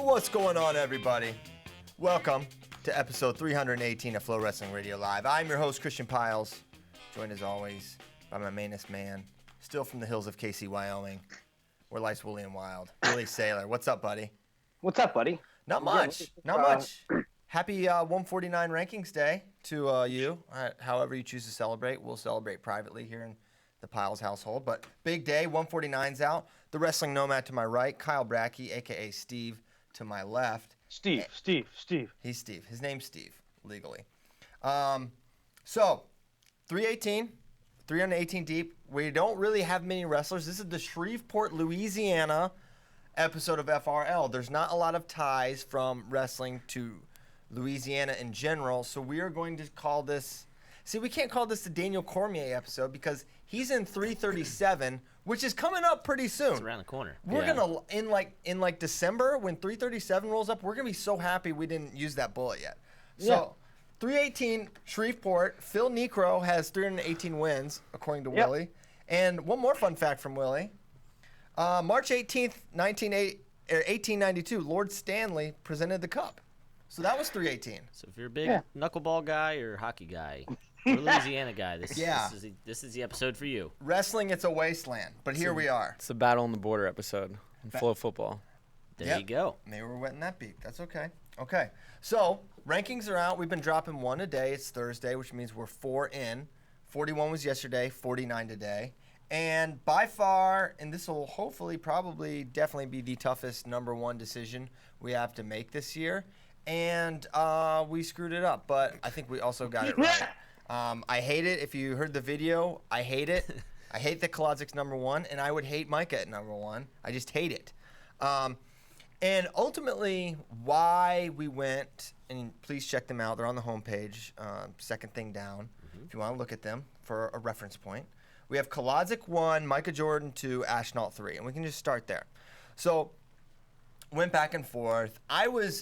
What's going on, everybody? Welcome to episode 318 of FloWrestling Radio Live. I'm your host, Christian Piles, joined as always by my mainest man, still from the hills of KC, Wyoming, where life's woolly and wild, Willie Saylor. What's up, buddy? What's up, buddy? Not much. Happy 149 Rankings Day to you. However you choose to celebrate. We'll celebrate privately here in the Piles household. But big day, 149's out. The Wrestling Nomad to my right, Kyle Brackey, a.k.a. Steve, to my left. Steve. He's Steve. His name's Steve, legally. So, 318 deep. We don't really have many wrestlers. This is the Shreveport, Louisiana episode of FRL. There's not a lot of ties from wrestling to Louisiana in general, so we are going to call this... See, we can't call this the Daniel Cormier episode because he's in 337, which is coming up pretty soon. It's around the corner. We're gonna in like December when 337 rolls up, we're gonna be so happy we didn't use that bullet yet. So 318 Shreveport. Phil Necro has 318 wins according to Willie. And one more fun fact from Willie: March 18th, 1892, Lord Stanley presented the cup. So that was 318. So if you're a big knuckleball guy or hockey guy or Louisiana guy, this is the episode for you. Wrestling, it's a wasteland, but here we are. It's the Battle on the Border episode in Flow Football. There you go. Maybe we're wetting that beak. That's okay. Okay. So rankings are out. We've been dropping one a day. It's Thursday, which means we're 4 in. 41 was yesterday, 49 today. And by far, and this will hopefully definitely be the toughest number one decision we have to make this year. And we screwed it up, but I think we also got it right. I hate it. If you heard the video, I hate it. I hate that Kolodzik's number one, and I would hate Micah at number one. I just hate it. And ultimately, why we went, and please check them out. They're on the homepage, second thing down, if you want to look at them for a reference point. We have Kolodzik 1, Micah Jordan 2, Ashnault 3, and we can just start there. So, went back and forth. I would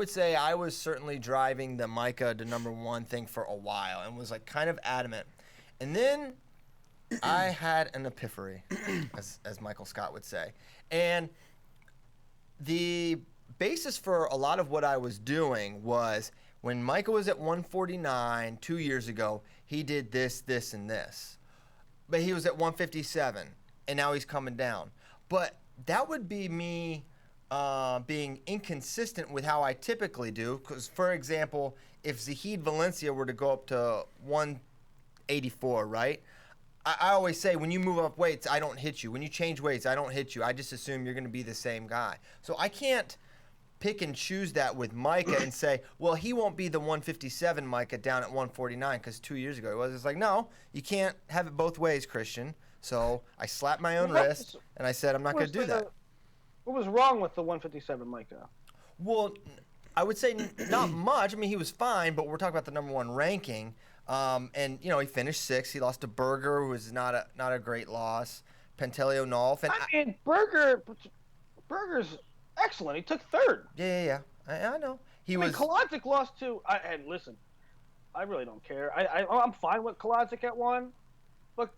say I was certainly driving the Micah to number one thing for a while and was like kind of adamant. And then I had an epiphany, as Michael Scott would say. And the basis for a lot of what I was doing was when Micah was at 149 2 years ago, he did this, this, and this. But he was at 157, and now he's coming down. But that would be me being inconsistent with how I typically do. Because, for example, if Zahid Valencia were to go up to 184, right? I always say when you move up weights, I don't hit you. When you change weights, I don't hit you. I just assume you're going to be the same guy. So I can't pick and choose that with Micah and say, well, he won't be the 157 Micah down at 149 because 2 years ago he was. It's like, no, you can't have it both ways, Christian. So I slapped my own wrist and I said, I'm not going to do that. What was wrong with the 157 Micah? Well, I would say not much. I mean, he was fine, but we're talking about the number one ranking. And, you know, he finished sixth. He lost to Berger, who was not a great loss. Pentelio Nolf. And I mean, Berger's excellent. He took third. Yeah. I know. Kolodzik lost to and listen, I really don't care. I'm fine with Kolodzik at one. But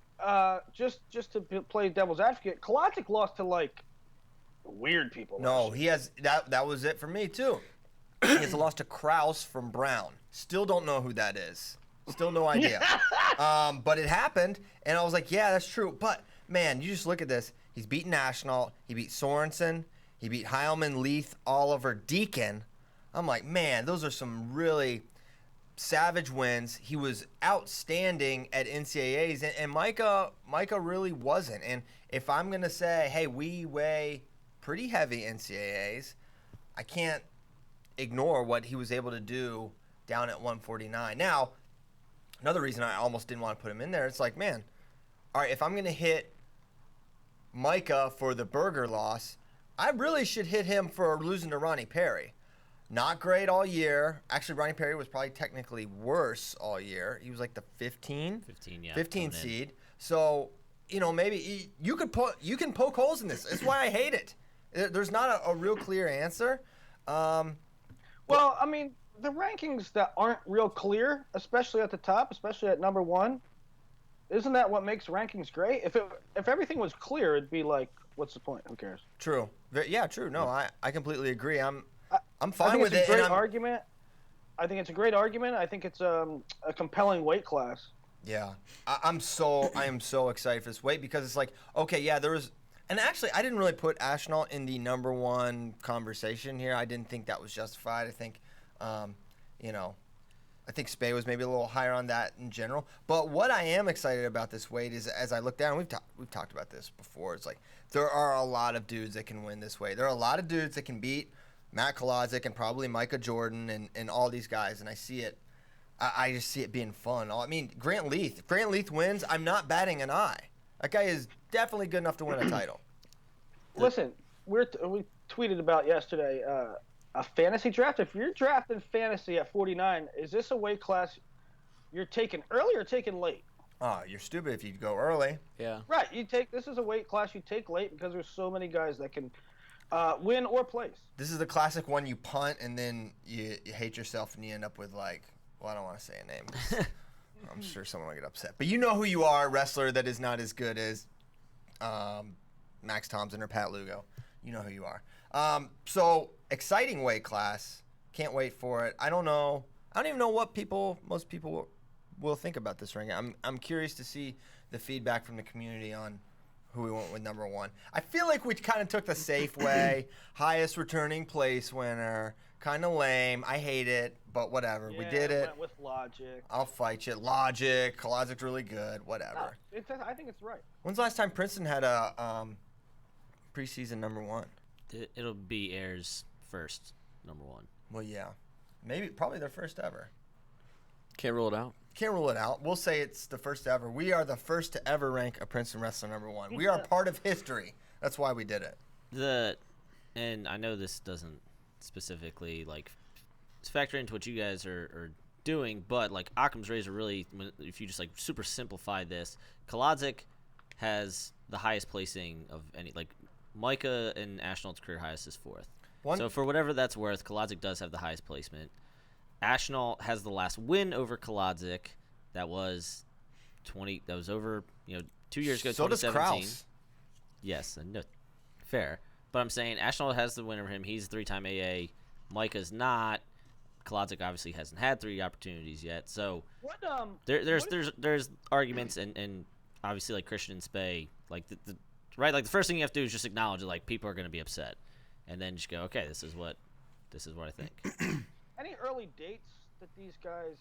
just to play devil's advocate, Kolodzik lost to, like, weird people. No, he has that was it for me too. He has a loss to Kraus from Brown. Still don't know who that is. Still no idea. But it happened, and I was like, yeah, that's true. But man, you just look at this. He's beaten Ashnault. He beat Sorensen. He beat Heilman, Leith, Oliver, Deacon. I'm like, man, those are some really savage wins. He was outstanding at NCAAs, and Micah really wasn't. And if I'm gonna say, hey, we weigh pretty heavy NCAAs, I can't ignore what he was able to do down at 149. Now, another reason I almost didn't want to put him in there, it's like, man, all right, if I'm going to hit Micah for the Berger loss, I really should hit him for losing to Ronnie Perry. Not great all year. Actually, Ronnie Perry was probably technically worse all year. He was like the 15 seed. So, you know, maybe you can poke holes in this. That's why I hate it. There's not a real clear answer. Well, I mean, the rankings that aren't real clear, especially at the top, especially at number one, isn't that what makes rankings great? If everything was clear, it'd be like, what's the point? Who cares? True. Yeah, true. No, I completely agree. I'm I fine think with it's it. a great argument. I think it's a great argument. I think it's a compelling weight class. Yeah, I am so excited for this weight because it's like, okay, yeah, there was, and actually I didn't really put Ashnault in the number one conversation here. I didn't think that was justified. I think, you know, I think Spey was maybe a little higher on that in general. But what I am excited about this weight is as I look down, we've talked about this before. It's like there are a lot of dudes that can win this weight. There are a lot of dudes that can beat Matt Kolodzic and probably Micah Jordan and all these guys, and I see it. I just see it being fun. I mean, Grant Leith. If Grant Leith wins, I'm not batting an eye. That guy is definitely good enough to win a title. Listen, we tweeted about yesterday a fantasy draft. If you're drafting fantasy at 49, is this a weight class you're taking early or taking late? Oh, you're stupid if you go early. Yeah. Right. This is a weight class you take late because there's so many guys that can win or place. This is the classic one you punt and then you hate yourself and you end up with like, well, I don't want to say a name. 'Cause I'm sure someone will get upset. But you know who you are, a wrestler that is not as good as Max Thompson or Pat Lugo. You know who you are. So, exciting weight class. Can't wait for it. I don't know. I don't even know what most people will think about this ring. I'm curious to see the feedback from the community on who we went with number one. I feel like we kind of took the safe way. Highest returning place winner. Kind of lame. I hate it, but whatever. Yeah, we did it. Went with Logic. I'll fight you. Logic. Kolozic's really good. Whatever. I think it's right. When's the last time Princeton had a preseason number one? It'll be Ayers' first number one. Well, yeah. Probably their first ever. Can't rule it out. Can't rule it out. We'll say it's the first ever. We are the first to ever rank a Princeton wrestler number one. We are part of history. That's why we did it. And I know this doesn't specifically like factor into what you guys are doing, but like Occam's razor really, if you just like super simplify this, Kolodzic has the highest placing of any, like Micah and Ashnault's career highest is fourth. So for whatever that's worth, Kolodzic does have the highest placement. Ashnault has the last win over Kolodzic. That was over 2 years ago. So does 2017. Krause. Yes, no, fair. But I'm saying Ashnault has the win over him. He's a 3-time AA. Micah's not. Kolodzic obviously hasn't had 3 opportunities yet. So there's arguments and obviously like Christian and Spey, like the first thing you have to do is just acknowledge that like people are going to be upset, and then just go, okay, this is what I think. Any early dates that these guys?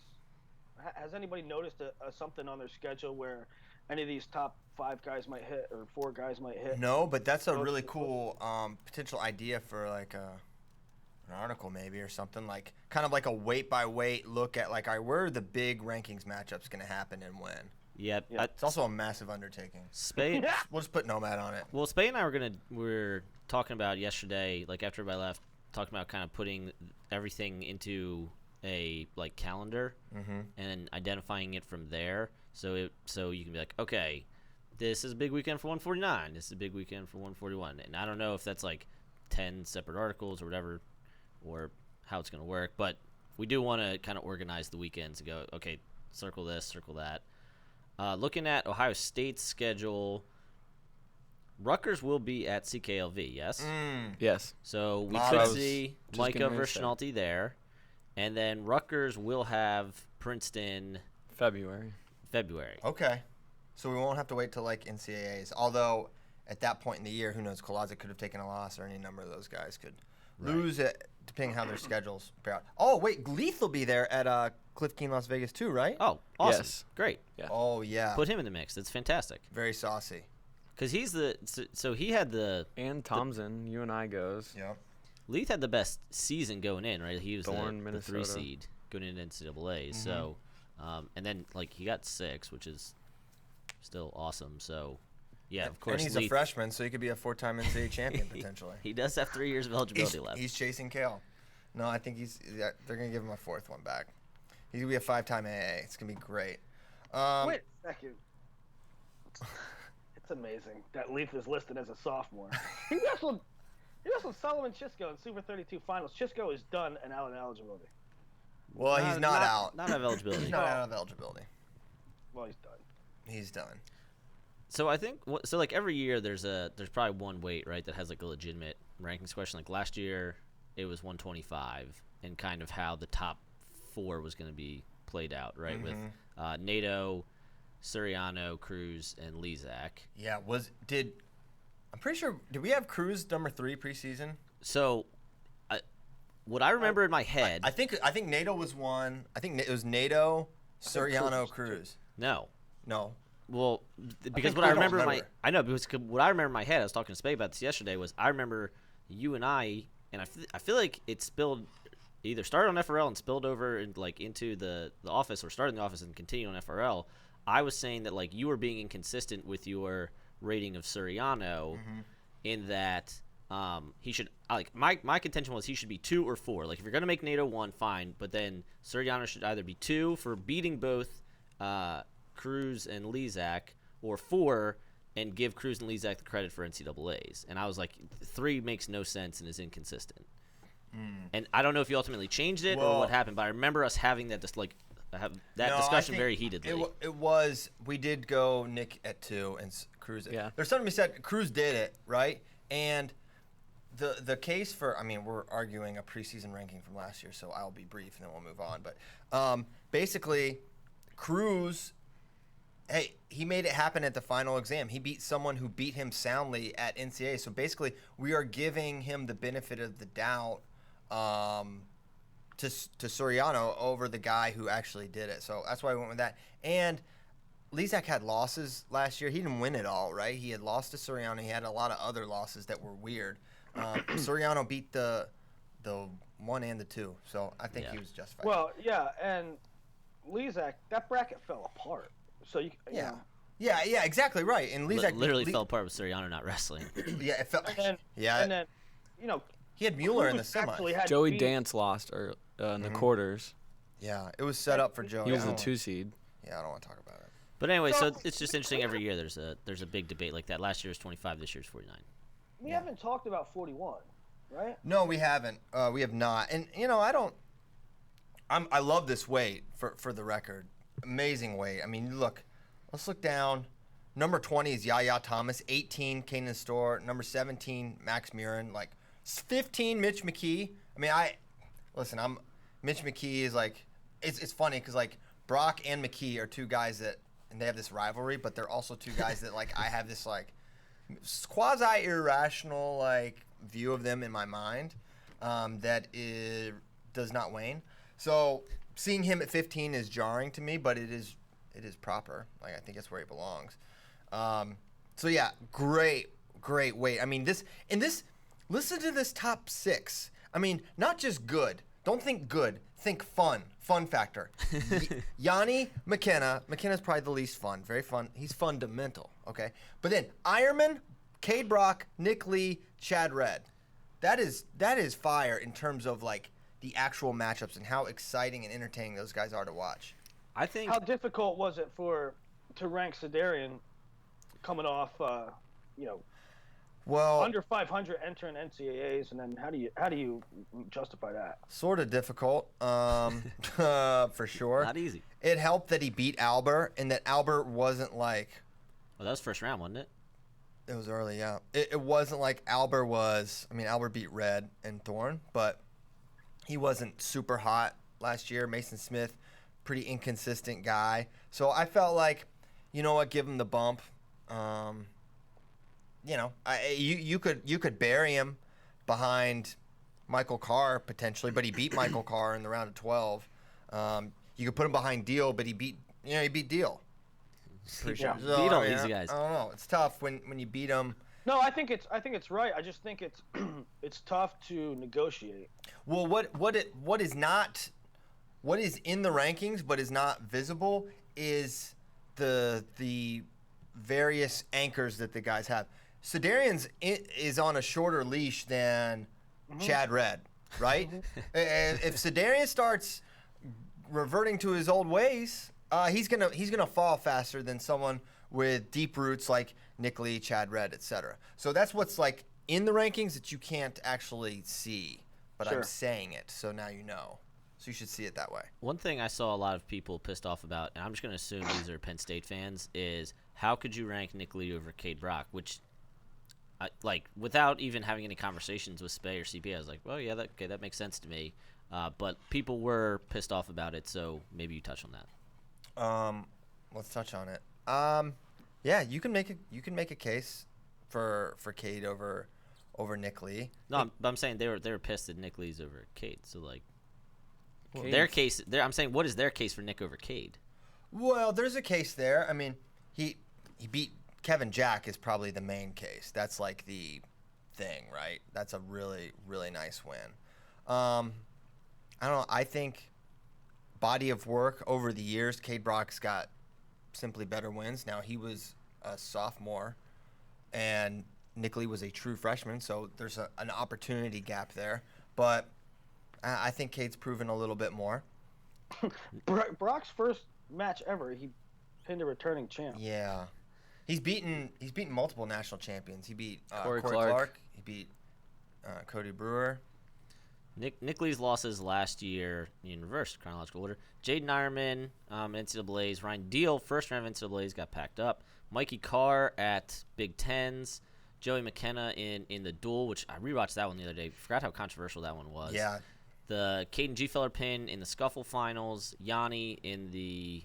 Has anybody noticed something on their schedule where any of these top 5 guys might hit or 4 guys might hit? No, but that's a really cool potential idea for like an article maybe or something, like kind of like a weight by weight look at like where are the big rankings matchups going to happen and when. Yep. It's also a massive undertaking. Spey. We'll just put Nomad on it. Well, Spey and I were talking about yesterday, like after everybody left, talking about kind of putting everything into a like calendar and identifying it from there. So you can be like, okay, this is a big weekend for 149. This is a big weekend for 141. And I don't know if that's like 10 separate articles or whatever, or how it's going to work. But we do want to kind of organize the weekends and go, okay, circle this, circle that. Looking at Ohio State's schedule, Rutgers will be at CKLV, yes? Yes. So we could see Micah versus Schnalte there. And then Rutgers will have Princeton February. Okay. So we won't have to wait till like NCAAs. Although at that point in the year, who knows, Kolodzic could have taken a loss or any number of those guys could lose it depending how their schedules pair out. Oh, wait, Leith will be there at Cliff Keen Las Vegas too, right? Oh, awesome. Yes. Great. Yeah. Oh, yeah. Put him in the mix. That's fantastic. Very saucy. Because he's he had And Thompson, UNI goes. Yep. Leith had the best season going in, right? He was Thorne, the 3 Minnesota. seed going into NCAA. So, and then like he got 6, which is still awesome. So, yeah, of course. And he's Leith, a freshman, so he could be a 4-time NCAA champion potentially. He does have 3 years of eligibility left. He's chasing Kale. No, I think they're going to give him a 4th one back. He's going to be a 5-time AA. It's going to be great. Wait a second. It's amazing that Leith is listed as a sophomore. He wrestled Sullivan Chisco in Super 32 finals. Chisco is done and out of eligibility. Well, he's not out. Not of eligibility. He's not out of eligibility. Well, he's done. He's done. So I think so. Like every year, there's probably one weight, right, that has like a legitimate rankings question. Like last year, it was 125, and kind of how the top 4 was going to be played out, right, with NATO, Suriano, Cruz, and Lezak. Yeah, I'm pretty sure, did we have Cruz number 3 preseason? So, what I remember in my head, I think NATO was 1. I think it was NATO, Suriano, Cruz. No. Well, because what I remember in my head, I was talking to Spade about this yesterday, was I remember you and I feel like it spilled, either started on FRL and spilled over into the office, or started in the office and continued on FRL. I was saying that like you were being inconsistent with your rating of Suriano, in that he should, like, my contention was he should be 2 or 4. Like if you're gonna make NATO 1, fine, but then Suriano should either be 2 for beating both Cruz and Lezak, or 4 and give Cruz and Lezak the credit for NCAAs. And I was like, 3 makes no sense and is inconsistent. And I don't know if you ultimately changed it or what happened, but I remember us having that discussion very heatedly. It was, we did go Nick at 2 and Cruz. Yeah. There's something to be said. Cruz did it, right? And the case for, I mean, we're arguing a preseason ranking from last year, so I'll be brief and then we'll move on. But basically, Cruz, hey, he made it happen at the final exam. He beat someone who beat him soundly at NCAA. So basically, we are giving him the benefit of the doubt to Suriano over the guy who actually did it. So that's why we went with that. And Lezak had losses last year. He didn't win it all, right? He had lost to Suriano. He had a lot of other losses that were weird. Suriano beat the 1 and the 2. So I think he was justified. Well, yeah, and Lezak, that bracket fell apart. So you know. Yeah, exactly right. And Lezak literally fell apart with Suriano not wrestling. Yeah, it felt. And then, you know, he had Mueller in the semi. Joey Dance lost in the quarters. Yeah, it was set up for Joey. He was the 2 seed. Yeah, I don't want to talk about it. But anyway, so it's just interesting. Every year there's a big debate like that. Last year was 25. This year's 49. We haven't talked about 41, right? No, we haven't. We have not. And you know, I love this weight for the record. Amazing weight. I mean, look. Let's look down. Number 20 is Yaya Thomas. 18, Kanan Storr. Number 17, Max Murin. Like 15, Mitch McKee. I mean, Mitch McKee is like, it's funny because like Brock and McKee are 2 guys that, and they have this rivalry, but they're also 2 guys that like I have this like quasi irrational like view of them in my mind that does not wane. So seeing him at 15 is jarring to me, but it is proper. Like I think it's where he belongs. So yeah, great weight. I mean listen to this top 6. I mean, not just good. Don't think good. Think fun. Fun factor. Yanni McKenna's probably the least fun. Very fun. He's fundamental. Okay, but then Ironman, Cade Brock, Nick Lee, Chad Red. That is fire in terms of like the actual matchups and how exciting and entertaining those guys are to watch. I think. How difficult was it to rank Sedarian coming off, under 500 entering NCAAs, and then how do you justify that? Sort of difficult, for sure. Not easy. It helped that he beat Albert, and that Albert wasn't like. Well, that was first round, wasn't it? It was early, yeah. It wasn't like Albert was. I mean, Albert beat Red and Thorne, but he wasn't super hot last year. Mason Smith, pretty inconsistent guy. So I felt like, you know what, give him the bump. You know, you could bury him behind Michael Carr potentially, but he beat Michael Carr in the round of 12. You could put him behind Deal, but he beat Deal. Pretty sure. sure. Beat all these guys. I don't know. It's tough when you beat them. No, I think it's right. I just think it's it's tough to negotiate. Well, what is in the rankings but is not visible is the various anchors that the guys have. Sedarian's is on a shorter leash than Chad Red, right? If Sedarian starts reverting to his old ways, he's gonna fall faster than someone with deep roots like Nick Lee, Chad Red, etc. So that's what's like in the rankings that you can't actually see, but Sure. I'm saying it, so now you know. So you should see it that way. One thing I saw a lot of people pissed off about, and I'm just going to assume these are Penn State fans, is how could you rank Nick Lee over Cade Brock? Which, without even having any conversations with Spay or CP, I was like, well, yeah, that makes sense to me. But people were pissed off about it, so maybe you touch on that. Let's touch on it. Yeah, you can make a case for Cade over Nick Lee. No, I'm saying they were pissed that Nick Lee's over Cade. So Cade's- their case. I'm saying, what is their case for Nick over Cade? Well, there's a case there. I mean, he beat Kevin Jack is probably the main case. That's like the thing, right? That's a really, really nice win. I don't know. I think body of work over the years, Cade Brock's got simply better wins. Now, he was a sophomore, and Nick Lee was a true freshman, so there's an opportunity gap there. But I think Cade's proven a little bit more. Brock's first match ever, he pinned a returning champ. Yeah. He's beaten multiple national champions. He beat Corey Corey Clark. He beat Cody Brewer. Nick Lee's losses last year in reverse chronological order. Jaden Ironman, NCAA's. Ryan Deal, first round of NCAA's, got packed up. Mikey Carr at Big Tens. Joey McKenna in the duel, which I rewatched that one the other day. Forgot how controversial that one was. Yeah. The Caden Gfeller pin in the Scuffle finals. Yanni in the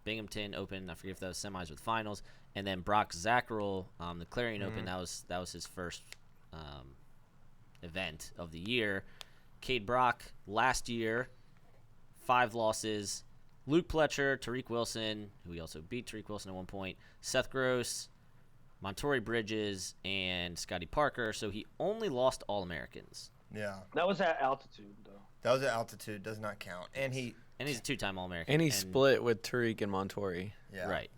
Binghamton Open. I forget if that was semis with finals. And then Brock Zackerl, the Clarion Open. That was his first event of the year. Cade Brock last year, 5 losses. Luke Pletcher, Tariq Wilson, who he also beat Tariq Wilson at one point. Seth Gross, Montori Bridges, and Scotty Parker. So he only lost All-Americans. Yeah. That was at altitude, though. That was at altitude. Does not count. And he's a 2-time All-American. And he split with Tariq and Montori. yeah. Right.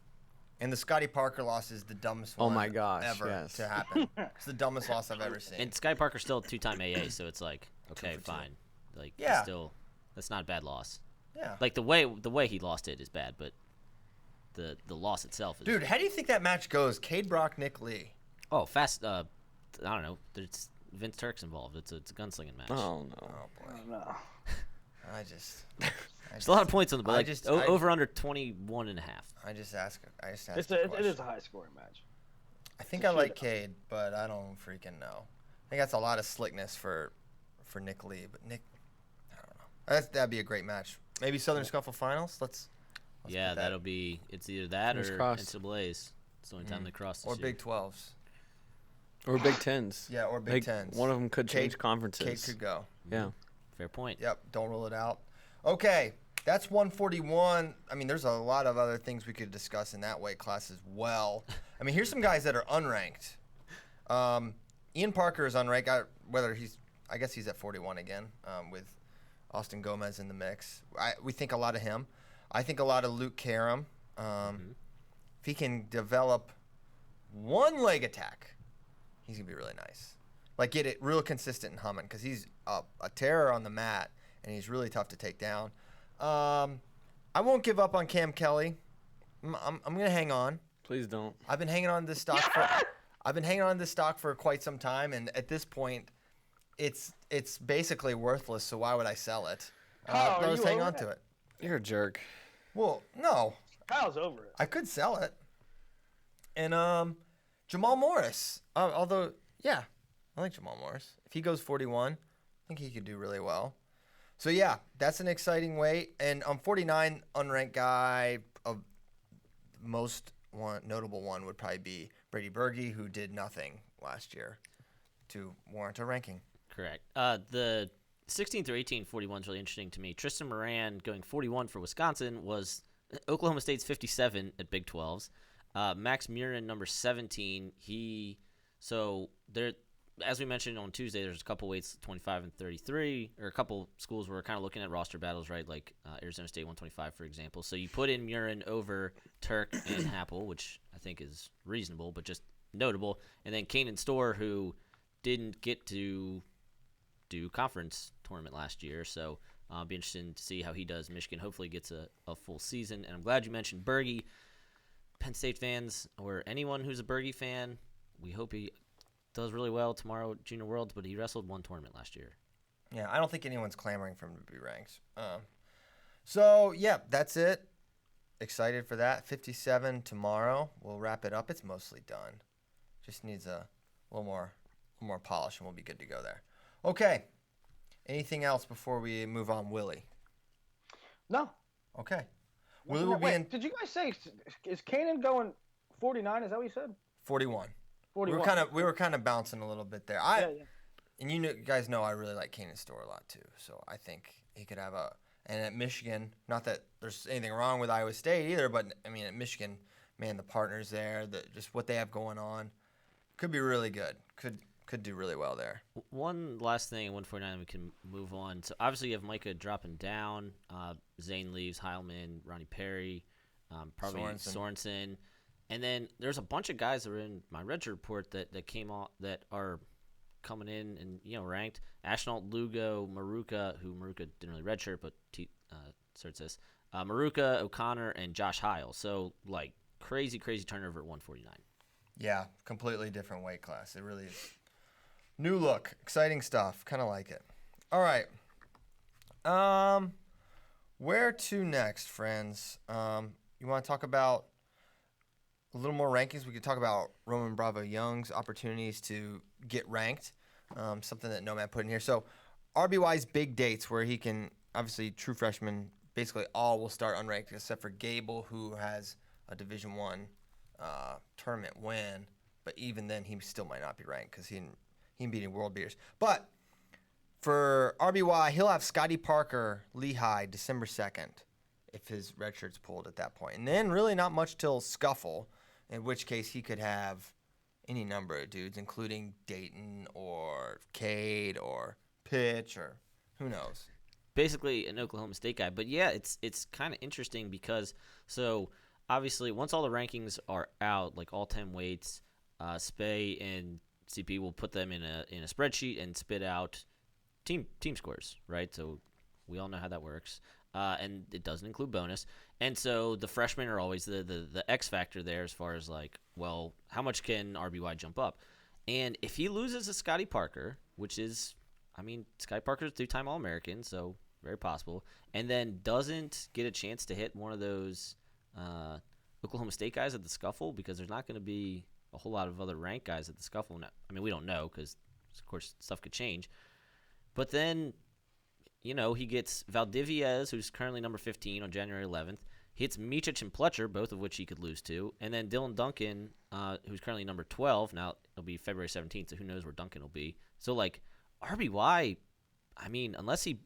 And the Scotty Parker loss is the dumbest Oh one my gosh, ever yes. to happen. It's the dumbest loss I've ever seen. And Scotty Parker's still a 2-time AA, so it's like, okay, 2 for 2. fine. Like, Yeah. That's not a bad loss. yeah. Like, the way he lost it is bad, but the loss itself is... Dude, how do you think that match goes? Cade Brock, Nick Lee. Oh, fast, I don't know. There's Vince Turk's involved. It's a gunslinging match. Oh, no. Oh, boy. No. There's a lot of points on the board. Over under 21 and a half. I just ask a It question. is a high-scoring match. I think I like Cade, but I don't freaking know. I think that's a lot of slickness for Nick Lee, but Nick, I don't know. That'd be a great match. Maybe Southern Scuffle Finals. Let's Yeah, put that. that'll be. It's either that Fingers or crossed. NCAA's. It's the only time they cross this Or year. Big 12s. Or Big Tens. Yeah, or Big Like, Tens. one of them could change Cade conferences. could go. Yeah. Fair point. Yep, don't rule it out. Okay, that's 141. I mean, there's a lot of other things we could discuss in that weight class as well. I mean, here's some guys that are unranked. Ian Parker is unranked. I guess he's at 41 again, with Austin Gomez in the mix. We think a lot of him. I think a lot of Luke Karam. If he can develop one leg attack, he's going to be really nice. Like, get it real consistent and humming, because he's a terror on the mat, and he's really tough to take down. I won't give up on Cam Kelly. I'm going to hang on. Please don't. I've been hanging on to this stock for quite some time, and at this point, it's basically worthless. So why would I sell it? Kyle, are I'll just you hang over on it? to it. You're a jerk. Well, no, Kyle's over it. I could sell it. And Jamal Morris, although yeah, I like Jamal Morris. If he goes 41, I think he could do really well. So yeah, that's an exciting weight. And 49, unranked guy of most notable one would probably be Brady Berge, who did nothing last year to warrant a ranking. Correct. The 16 through 18, 41 is really interesting to me. Tristan Moran going 41 for Wisconsin was Oklahoma State's 57 at Big 12s. Max Murin, number 17. As we mentioned on Tuesday, there's a couple weights, 25 and 33, or a couple schools where we're kind of looking at roster battles, right? Like Arizona State 125, for example. So you put in Murin over Turk and Happel, which I think is reasonable, but just notable. And then Kanan Storr, who didn't get to do conference tournament last year. So I'll be interested to see how he does. Michigan hopefully gets a full season. And I'm glad you mentioned Berge. Penn State fans, or anyone who's a Berge fan, we hope he does really well tomorrow at Junior Worlds, but he wrestled one tournament last year. Yeah, I don't think anyone's clamoring for him to be ranked. So, yeah, that's it. Excited for that. 57 tomorrow. We'll wrap it up. It's mostly done. Just needs a little more polish, and we'll be good to go there. Okay. Anything else before we move on, Willie? No. Okay. Willie will be in. Did you guys say is Kanan going 49? Is that what you said? 41. 41. We were kind of bouncing a little bit there. Yeah. And you guys know I really like Kanan's store a lot too. So I think he could have and at Michigan, not that there's anything wrong with Iowa State either, but I mean at Michigan, man, the partners there, just what they have going on, could be really good. Could do really well there. One last thing at 149, we can move on. So obviously you have Micah dropping down. Zane leaves, Heilman, Ronnie Perry, probably Sorensen. And then there's a bunch of guys that are in my redshirt report that came on that are coming in and ranked. Ashnault, Lugo, Maruka, who Maruka didn't really redshirt, but starts this. Maruka, O'Connor, and Josh Heil. So like crazy turnover at 149. Yeah, completely different weight class. It really is. New look, exciting stuff. Kind of like it. All right. Where to next, friends? You want to talk about a little more rankings? We could talk about Roman Bravo Young's opportunities to get ranked. Something that Nomad put in here. So, RBY's big dates where he can, obviously, true freshman, basically all will start unranked except for Gable, who has a Division I tournament win. But even then, he still might not be ranked because he beating world beaters. But for RBY, he'll have Scotty Parker, Lehigh, December 2nd, if his red shirt's pulled at that point. And then really not much till Scuffle, in which case he could have any number of dudes, including Dayton or Cade or Pitch or who knows. Basically an Oklahoma State guy. But yeah, it's kind of interesting because so obviously once all the rankings are out, like all 10 weights, Spay and CP will put them in a spreadsheet and spit out team scores, right? So we all know how that works. And it doesn't include bonus. And so the freshmen are always the X factor there as far as like, well, how much can RBY jump up? And if he loses to Scotty Parker, which is, I mean, Scotty Parker's 2-time All-American, so very possible, and then doesn't get a chance to hit one of those Oklahoma State guys at the Scuffle, because there's not going to be a whole lot of other ranked guys at the Scuffle. I mean, we don't know because, of course, stuff could change. But then, he gets Valdiviez, who's currently number 15 on January 11th. He hits Micic and Pletcher, both of which he could lose to. And then Dylan Duncan, who's currently number 12. Now, it'll be February 17th, so who knows where Duncan will be. So, like, RBY, I mean, unless he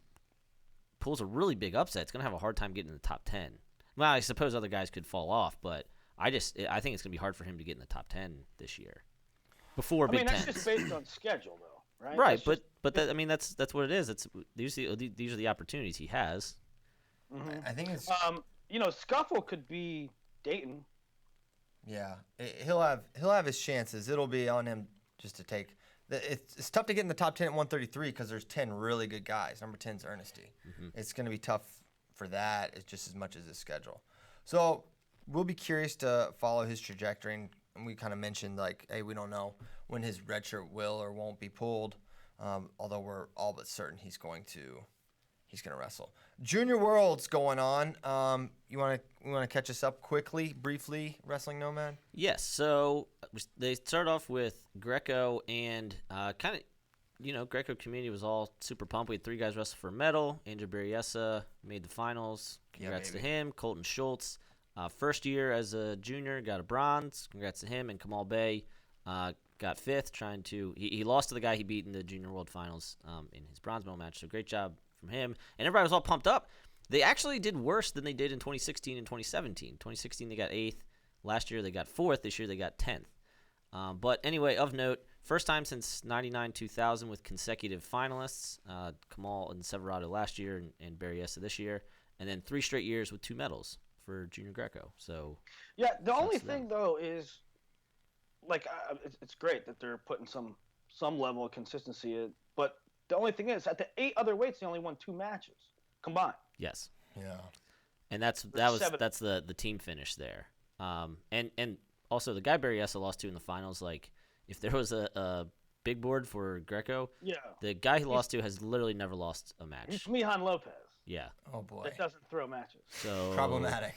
pulls a really big upset, it's going to have a hard time getting in the top 10. Well, I suppose other guys could fall off, but I think it's going to be hard for him to get in the top 10 this year. Before Big Ten. That's just based on schedule, though, right? Right, that's what it is. These are the opportunities he has. Mm-hmm. I think it's Scuffle could be Dayton. Yeah, he'll have his chances. It'll be on him just to take. It's tough to get in the top 10 at 133 because there's 10 really good guys. Number 10 is Ernesty. Mm-hmm. It's going to be tough for that. It's just as much as his schedule. So we'll be curious to follow his trajectory. And we kind of mentioned, like, hey, we don't know when his red shirt will or won't be pulled, although we're all but certain he's going to wrestle. Junior World's going on. You want to catch us up quickly, briefly, Wrestling Nomad? Yes. So they start off with Greco and kind of, Greco community was all super pumped. We had 3 guys wrestle for a medal. Andrew Berriesa made the finals. Congrats to him. Colton Schultz, first year as a junior, got a bronze. Congrats to him. And Kamal Bey got 5th, trying to he lost to the guy he beat in the Junior World Finals in his bronze medal match. So great job from him. And everybody was all pumped up. They actually did worse than they did in 2016 and 2017. 2016 they got 8th. Last year they got 4th. This year they got 10th. But anyway, of note, first time since 99-2000 with consecutive finalists. Kamal and Severado last year and Berriesa this year. And then 3 straight years with 2 medals for Junior Greco. So yeah, the only thing, though, is like it's great that they're putting some level of consistency in, but the only thing is, at the 8 other weights, they only won 2 matches combined. Yes. Yeah. And that's the team finish there. And also the guy Berriesa lost to in the finals. Like, if there was a big board for Greco. Yeah. The guy he lost to has literally never lost a match. It's Mihan Lopez. Yeah. Oh boy. That doesn't throw matches. So Problematic.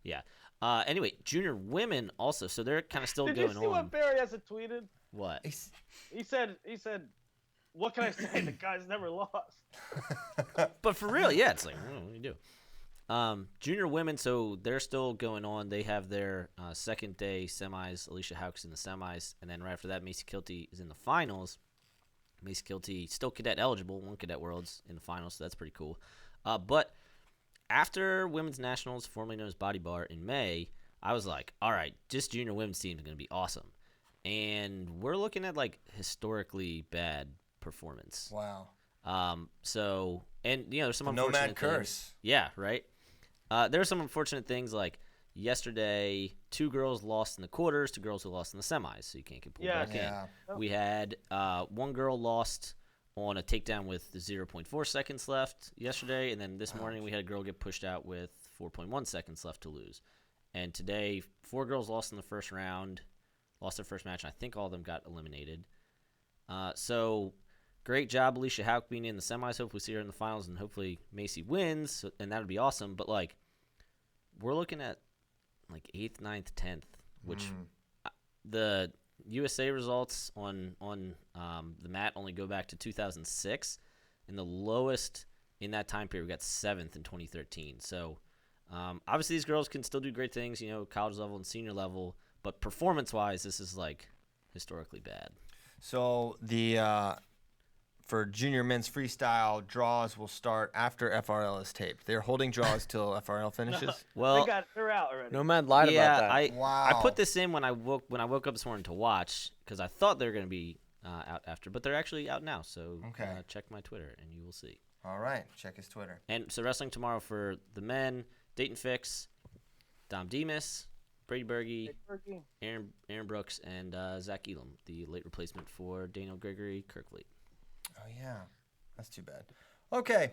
Yeah. Anyway, junior women also. So they're kind of still Did going you see on. what Barry has tweeted? What? He said, what can I say? The guy's never lost. But for real, yeah, it's like, what do you do? Junior women, so they're still going on. They have their second day semis. Alicia Hauck's in the semis. And then right after that, Macy Kilty is in the finals. Macy Kilty still cadet eligible, won Cadet Worlds in the finals, so that's pretty cool. But after Women's Nationals, formerly known as Body Bar, in May, I was like, all right, just junior women's team is going to be awesome. And we're looking at, like, historically bad performance. Wow. So, and, there's some The unfortunate Nomad things. curse. Yeah, right? There are some unfortunate things, like yesterday, 2 girls lost in the quarters, 2 girls who lost in the semis, so you can't get pulled back Yeah. in. We had 1 girl lost on a takedown with 0.4 seconds left yesterday, and then this morning we had a girl get pushed out with 4.1 seconds left to lose. And today, 4 girls lost in the first round, lost their first match, and I think all of them got eliminated. So great job, Alicia Hauck, being in the semis. Hopefully we see her in the finals, and hopefully Macy wins, and that would be awesome. But, like, we're looking at, like, 8th, 9th, 10th, which the USA results on the mat only go back to 2006, and the lowest in that time period we got 7th in 2013. So obviously these girls can still do great things, college level and senior level, but performance-wise, this is, like, historically bad. So for junior men's freestyle, draws will start after FRL is taped. They're holding draws till FRL finishes. Well, They're out already. Nomad lied about that. I put this in when I woke up this morning to watch because I thought they were going to be out after, but they're actually out now. So check my Twitter and you will see. All right, check his Twitter. And so wrestling tomorrow for the men: Dayton Fix, Dom Demas, Brady Berge, Aaron Brooks, and Zach Elam, the late replacement for Daniel Gregory Kirkfleet. Oh, yeah. That's too bad. Okay.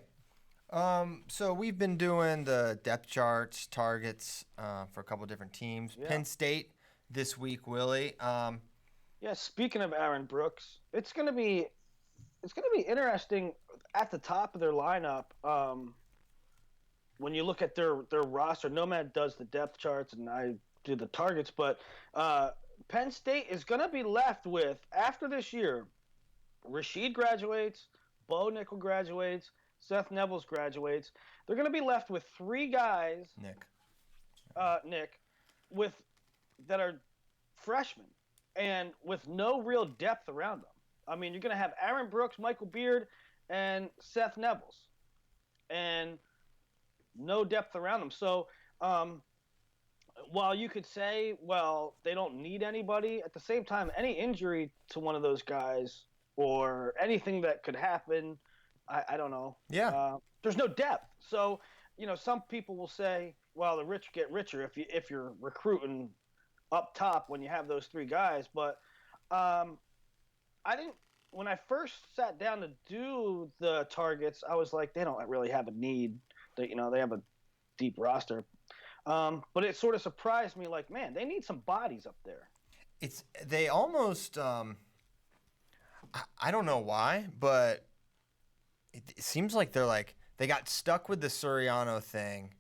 So we've been doing the depth charts, targets for a couple different teams. Yeah. Penn State this week, Willie. Yeah, speaking of Aaron Brooks, it's gonna be interesting at the top of their lineup. When you look at their roster, Nomad does the depth charts and I do the targets, but Penn State is gonna be left with, after this year, Rashid graduates, Bo Nickel graduates, Seth Nevels graduates. They're going to be left with 3 guys, Nick, that are freshmen and with no real depth around them. I mean, you're going to have Aaron Brooks, Michael Beard, and Seth Nevels, and no depth around them. So, while you could say, well, they don't need anybody, at the same time, any injury to one of those guys or anything that could happen, I don't know. Yeah. There's no depth. So, some people will say, well, the rich get richer if you're recruiting up top when you have those 3 guys. But when I first sat down to do the targets, I was like, they don't really have a need. They have a deep roster. But it sort of surprised me, like, man, they need some bodies up there. They almost I don't know why, but it seems like they got stuck with the Suriano thing,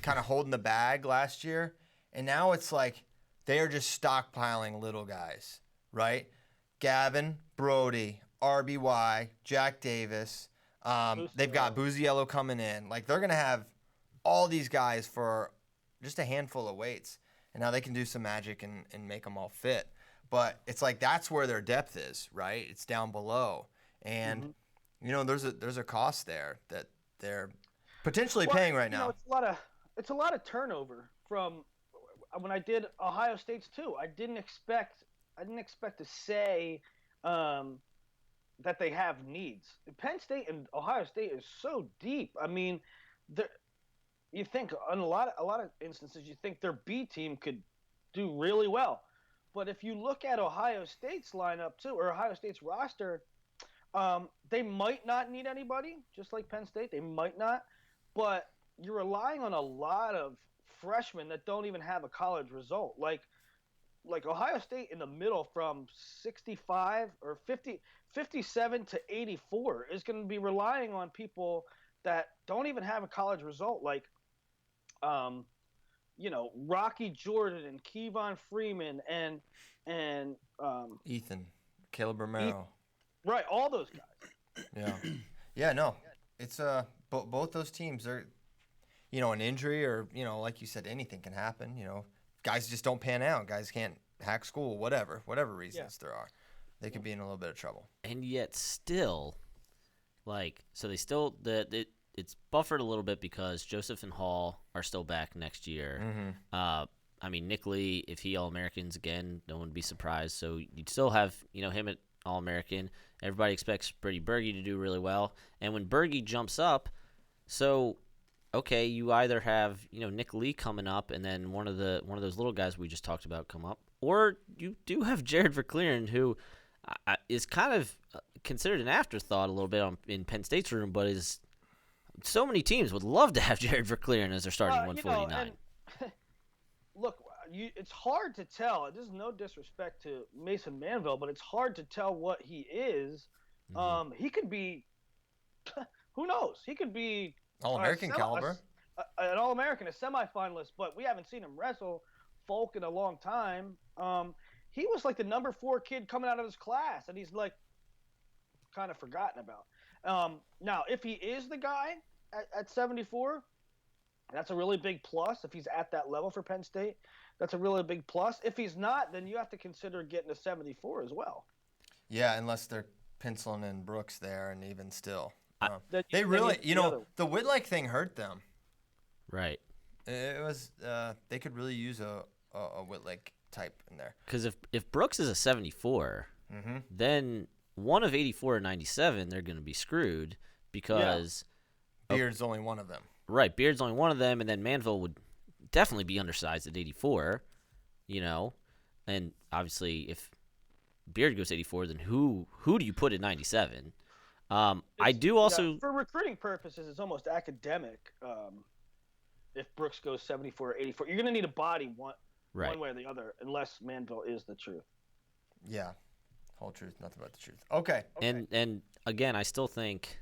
kind of holding the bag last year, and now it's like they are just stockpiling little guys, right? Gavin, Brody, RBY, Jack Davis. They've got Buziello coming in. Like, they're going to have all these guys for just a handful of weights, and now they can do some magic and make them all fit. But it's like that's where their depth is, right? It's down below. And, there's a cost there that they're potentially paying right now. It's a lot of turnover from when I did Ohio State's too. I didn't expect to say that they have needs. Penn State and Ohio State is so deep. I mean, you think on a lot of instances you think their B team could do really well. But if you look at Ohio State's lineup too, or Ohio State's roster, they might not need anybody, just like Penn State. They might not. But you're relying on a lot of freshmen that don't even have a college result. Like, like Ohio State in the middle from 65 or 50, 57 to 84 is going to be relying on people that don't even have a college result, like, Rocky Jordan and Kevon Freeman and Ethan, Caleb Romero. Right, all those guys. Yeah. Yeah, no. It's both those teams are, an injury or, like you said, anything can happen, Guys just don't pan out. Guys can't hack school, whatever reasons there are. They could be in a little bit of trouble. And yet still, so they still it's buffered a little bit because Joseph and Hall are still back next year. Mm-hmm. Nick Lee, if he All-Americans again, no one would be surprised. So you'd still have, him at All-American. Everybody expects Brady Berge to do really well. And when Berge jumps up, okay, you either have, Nick Lee coming up and then one of those little guys we just talked about come up, or you do have Jared Verkleeren, who is kind of considered an afterthought a little bit in Penn State's room, but is so many teams would love to have Jared Verkleeren as their starting 149. Look, it's hard to tell. This is no disrespect to Mason Manville, but it's hard to tell what he is. Mm-hmm. He could be, who knows? He could be All-American caliber. An All-American, a semifinalist, but we haven't seen him wrestle folk in a long time. He was like the number 4 kid coming out of his class, and he's like kind of forgotten about. Now, if he is the guy at 74, that's a really big plus. If he's at that level for Penn State, that's a really big plus. If he's not, then you have to consider getting a 74 as well. Yeah, unless they're penciling in Brooks there, and even still. They really, the Whitlock thing hurt them. Right. It was they could really use a Whitlock type in there. Because if Brooks is a 74, mm-hmm. then one of 84 or 97, they're going to be screwed because Beard's only one of them. Right, Beard's only one of them, and then Manville would definitely be undersized at 84, and obviously if Beard goes 84, then who do you put at 97? I do also for recruiting purposes, it's almost academic. If Brooks goes 74 or 84, you're going to need a body one way or the other, unless Manville is the truth. Yeah, whole truth, nothing but the truth. Okay. And again, I still think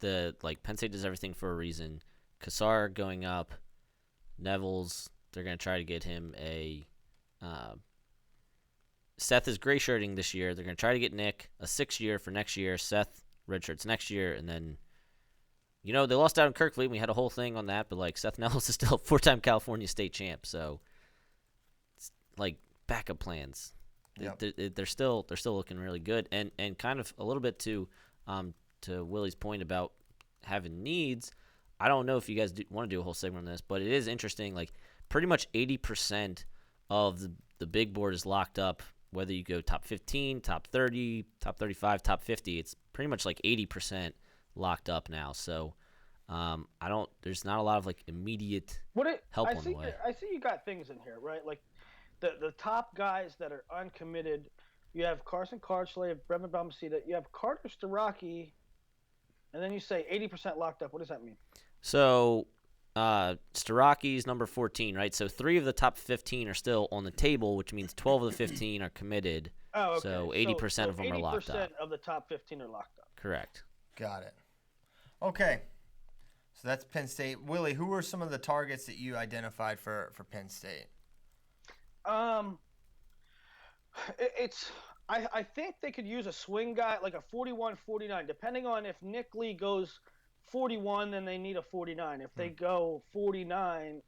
Penn State does everything for a reason. Kassar going up, Neville's, they're going to try to get him a Seth is gray shirting this year. They're going to try to get Nick a 6-year for next year. Seth redshirts next year, and then they lost out in Kirkfleet. We had a whole thing on that, but Seth Neville's is still a 4-time California state champ, so it's backup plans. Yep. They're still looking really good, and kind of a little bit to Willie's point about having needs. I don't know if you guys want to do a whole segment on this, but it is interesting. Pretty much 80% of the big board is locked up. Whether you go top 15, top 30, top 35, top 50, it's pretty much 80% locked up now. So there's not a lot of immediate help on the way. I see you got things in here, right? The top guys that are uncommitted. You have Carson Karchley, Brevin Balmaceda. You have Carter Starocki, and then you say 80% locked up. What does that mean? So Starocki's number 14, right? So 3 of the top 15 are still on the table, which means 12 of the 15 are committed. Oh, okay. So 80% of them are locked up. 80% of the top 15 are locked up. Correct. Got it. Okay. So that's Penn State. Willie, who were some of the targets that you identified for Penn State? I think they could use a swing guy, like a 41-49, depending on if Nick Lee goes 41, then they need a 49. If they go 49,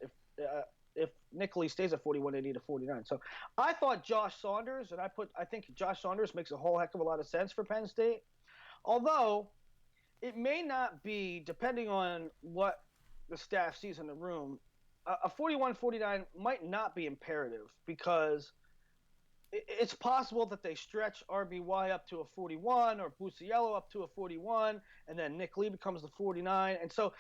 if Nick Lee stays at 41, they need a 49. So I thought Josh Saunders, and I think Josh Saunders makes a whole heck of a lot of sense for Penn State. Although it may not be, depending on what the staff sees in the room, a 41-49 might not be imperative, because it's possible that they stretch RBY up to a 41 or Busiello up to a 41, and then Nick Lee becomes the 49. And so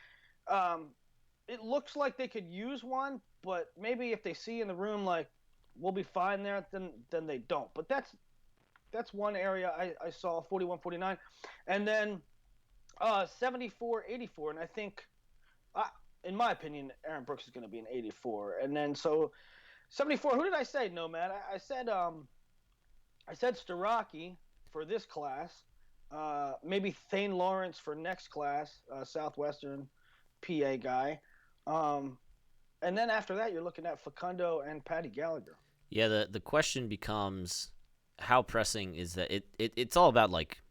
it looks like they could use one, but maybe if they see in the room we'll be fine there, then they don't. But that's one area I saw, 41-49. And then 74-84, and I think in my opinion, Aaron Brooks is going to be an 84. And then so 74. Who did I say, Nomad? I said Starocki for this class. Maybe Thane Lawrence for next class, Southwestern PA guy. And then after that, you're looking at Facundo and Patty Gallagher. Yeah, the question becomes how pressing is that? It's all about like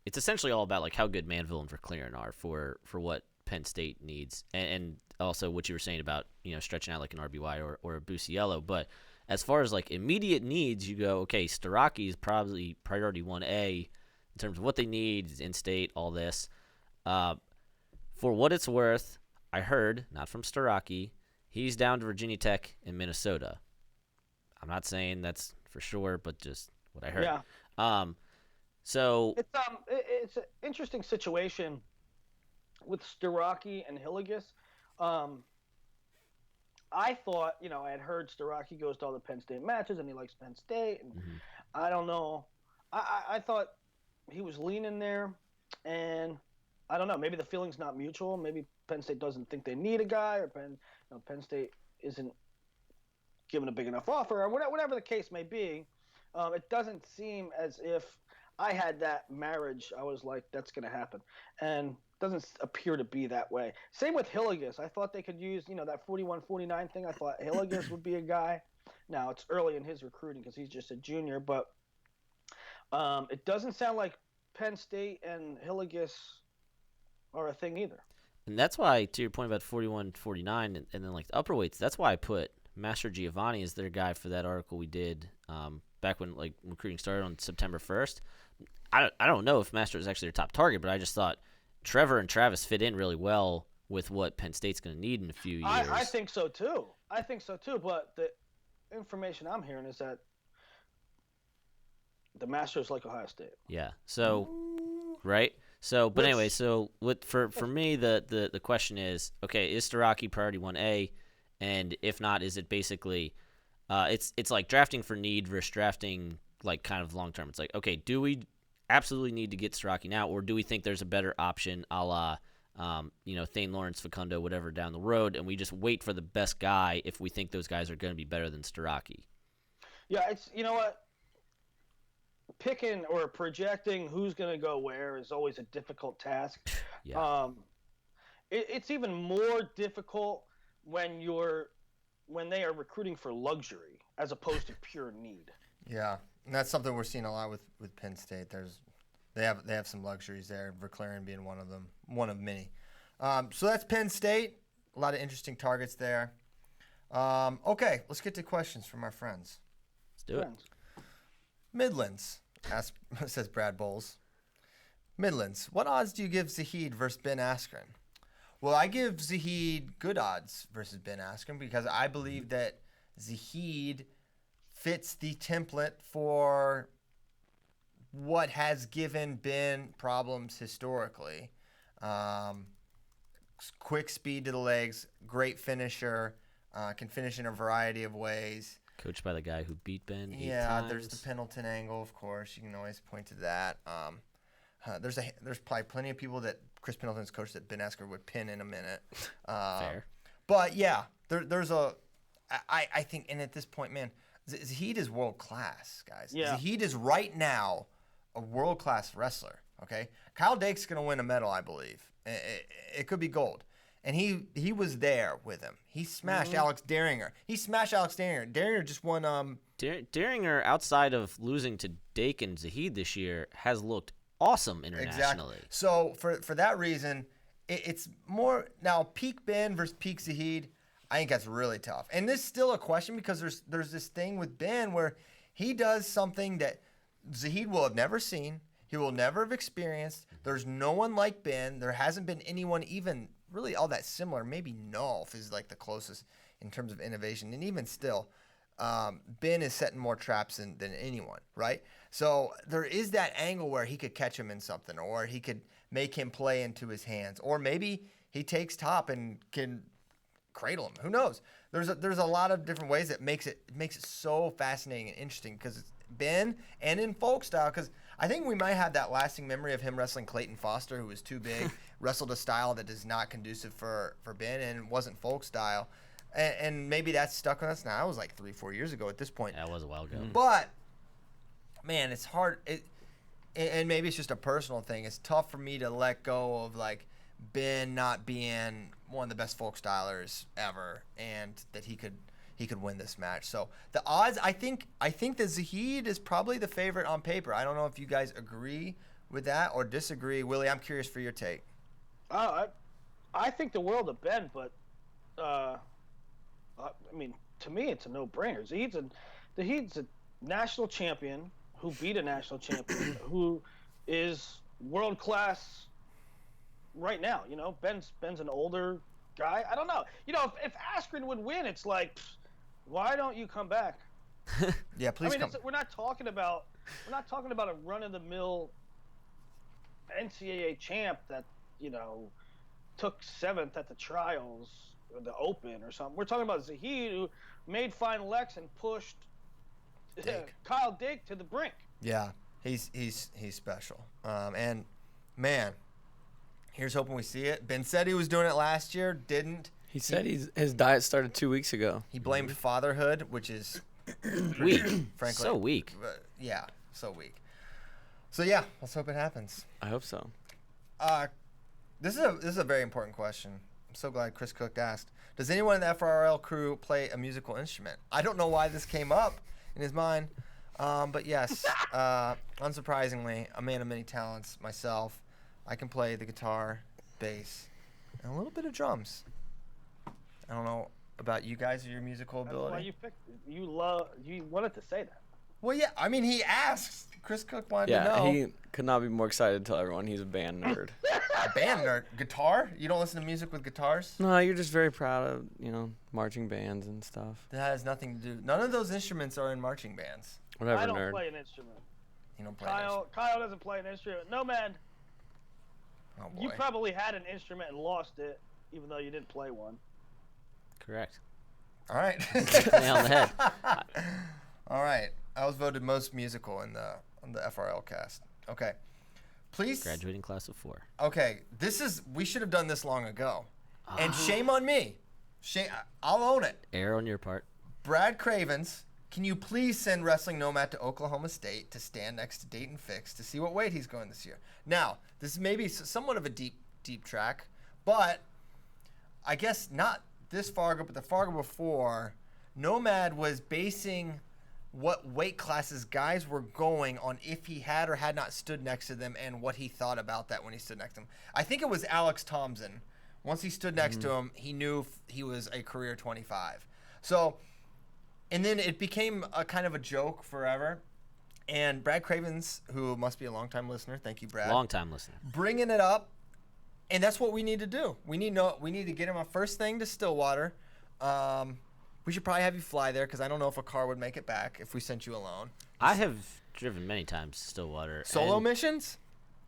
it's essentially all about like how good Manville and Verclaren are for what Penn State needs, and also what you were saying about stretching out like an RBY or a Busiello. But as far as like immediate needs, you go okay. Starocki is probably priority 1A in terms of what they need, in-state, all this. For what it's worth, I heard not from Starocki, he's down to Virginia Tech and Minnesota. I'm not saying that's for sure, but just what I heard. Yeah. So it's an interesting situation with Starocki and Hilligus. I thought, I had heard Starocki goes to all the Penn State matches and he likes Penn State. And I don't know. I thought he was leaning there, and I don't know. Maybe the feeling's not mutual. Maybe Penn State doesn't think they need a guy, or Penn State isn't given a big enough offer, or whatever the case may be. It doesn't seem as if I had that marriage. I was like, that's going to happen. And it doesn't appear to be that way. Same with Hilligus. I thought they could use, that 41-49 thing. I thought Hilligus would be a guy. Now, it's early in his recruiting because he's just a junior, but it doesn't sound like Penn State and Hilligus are a thing either. And that's why, to your point about 41-49 and then like the upper weights, that's why I put Master Giovanni as their guy for that article we did back when like recruiting started on September 1st. I don't know if Master is actually their top target, but I just thought Trevor and Travis fit in really well with what Penn State's going to need in a few years. I think so too. But the information I'm hearing is that the Masters like Ohio State. Yeah. So, right. So, but anyway, so what for me the question is, okay, is Starocki priority 1A, and if not, is it basically it's like drafting for need versus drafting like kind of long term. It's like, okay, do we absolutely need to get Starocki now, or do we think there's a better option, a la Thane Lawrence, Facundo, whatever down the road, and we just wait for the best guy if we think those guys are going to be better than Starocki? Yeah, it's what. Picking or projecting who's going to go where is always a difficult task. Yeah. It's even more difficult when they are recruiting for luxury as opposed to pure need. Yeah, and that's something we're seeing a lot with Penn State. They have some luxuries there. Verclaren being one of them, one of many. So that's Penn State. A lot of interesting targets there. Okay, let's get to questions from our friends. Let's do it. Midlands, says Brad Bowles. Midlands, what odds do you give Zahid versus Ben Askren? Well, I give Zahid good odds versus Ben Askren because I believe that Zahid fits the template for what has given Ben problems historically. Quick speed to the legs, great finisher, can finish in a variety of ways. Coached by the guy who beat Ben 8 yeah, times. There's the Pendleton angle, of course. You can always point to that. There's probably plenty of people that Chris Pendleton's coach that Ben Askren would pin in a minute. Fair. But yeah, I think, and at this point, man, Zahid is world class, guys. Yeah. Zahid is right now a world class wrestler. Okay, Kyle Dake's gonna win a medal, I believe. It could be gold. And he was there with him. He smashed Alex Daringer. Daringer just won. Daringer, outside of losing to Dake and Zahid this year, has looked awesome internationally. Exactly. So for that reason, it's more now peak Ben versus peak Zahid. I think that's really tough. And this is still a question because there's this thing with Ben where he does something that Zahid will have never seen. He will never have experienced. There's no one like Ben. There hasn't been anyone even really all that similar. Maybe Nolf is like the closest in terms of innovation. And even still, Ben is setting more traps than anyone, right? So there is that angle where he could catch him in something, or he could make him play into his hands, or maybe he takes top and can cradle him. Who knows? There's a lot of different ways that makes it so fascinating and interesting because it's Ben and in folk style, because I think we might have that lasting memory of him wrestling Clayton Foster, who was too big, wrestled a style that is not conducive for Ben and wasn't folk style. and maybe that's stuck with us now. That was like 3-4 years ago at this point. That was a while ago. But man, it's hard. And maybe it's just a personal thing. It's tough for me to let go of like Ben not being one of the best folk stylers ever, and that he could win this match. So the odds, I think that Zahid is probably the favorite on paper. I don't know if you guys agree with that or disagree. Willie, I'm curious for your take. I think the world of Ben, but I mean, to me, it's a no-brainer. Zahid's a national champion who beat a national champion who is world class right now. You know, Ben's an older guy. I don't know. You know, if Askren would win, it's like, why don't you come back? Yeah, please come. We're not talking about a run-of-the-mill NCAA champ that, you know, took 7th at the trials or the Open or something. We're talking about Zahid, who made Final X and pushed Kyle Dake to the brink. Yeah, he's special. And man, here's hoping we see it. Ben said he was doing it last year, didn't. He said his diet started 2 weeks ago. He blamed fatherhood, which is Weak. frankly So weak. Yeah, so weak. So yeah, let's hope it happens. I hope so. This is a very important question. I'm so glad Chris Cook asked. Does anyone in the FRL crew play a musical instrument? I don't know why this came up in his mind, but yes, unsurprisingly, a man of many talents myself. I can play the guitar, bass, and a little bit of drums. I don't know about you guys or your musical ability. That's why you wanted to say that. Well, yeah, I mean, he asked. Chris Cook wanted to Yeah, know. he could not be more excited to tell everyone he's a band nerd. A band nerd. Guitar? You don't listen to music with guitars? No, you're just very proud of, marching bands and stuff. That has nothing to do. None of those instruments are in marching bands. Whatever, I don't nerd. play an instrument. You don't play an instrument. Kyle doesn't play an instrument. No, man. Oh, boy. You probably had an instrument and lost it, even though you didn't play one. Correct. All right. Nail on the head. All right. I was voted most musical on the FRL cast. Okay. Please. Graduating class of 4. Okay. We should have done this long ago. And shame on me. I'll own it. Error on your part. Brad Cravens, can you please send Wrestling Nomad to Oklahoma State to stand next to Dayton Fix to see what weight he's going this year? Now, this is maybe somewhat of a deep track, but I guess not this Fargo, but the Fargo before, Nomad was basing what weight classes guys were going on if he had or had not stood next to them and what he thought about that when he stood next to them. I think it was Alex Thompson. Once he stood next to him, he knew he was a career 25. So, and then it became a kind of a joke forever. And Brad Cravens, who must be a longtime listener, thank you, Brad. Long-time listener. Bringing it up, and that's what we need to do. We need to get him a first thing to Stillwater. We should probably have you fly there because I don't know if a car would make it back if we sent you alone. I have driven many times to Stillwater. Solo missions?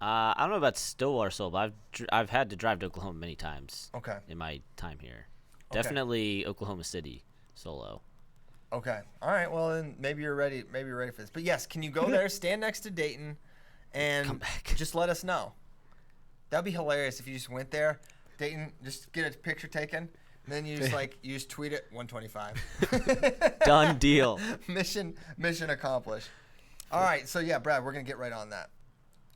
I don't know about Stillwater solo, but I've had to drive to Oklahoma many times. Okay. In my time here. Okay. Definitely Oklahoma City solo. Okay. All right. Well, then maybe you're ready. Maybe you're ready for this. But yes, can you go there, stand next to Dayton, and Come back. just let us know? That'd be hilarious if you just went there, Dayton, just get a picture taken, and then you just tweet it 125. Done deal. Mission accomplished. All right. So yeah, Brad, we're gonna get right on that.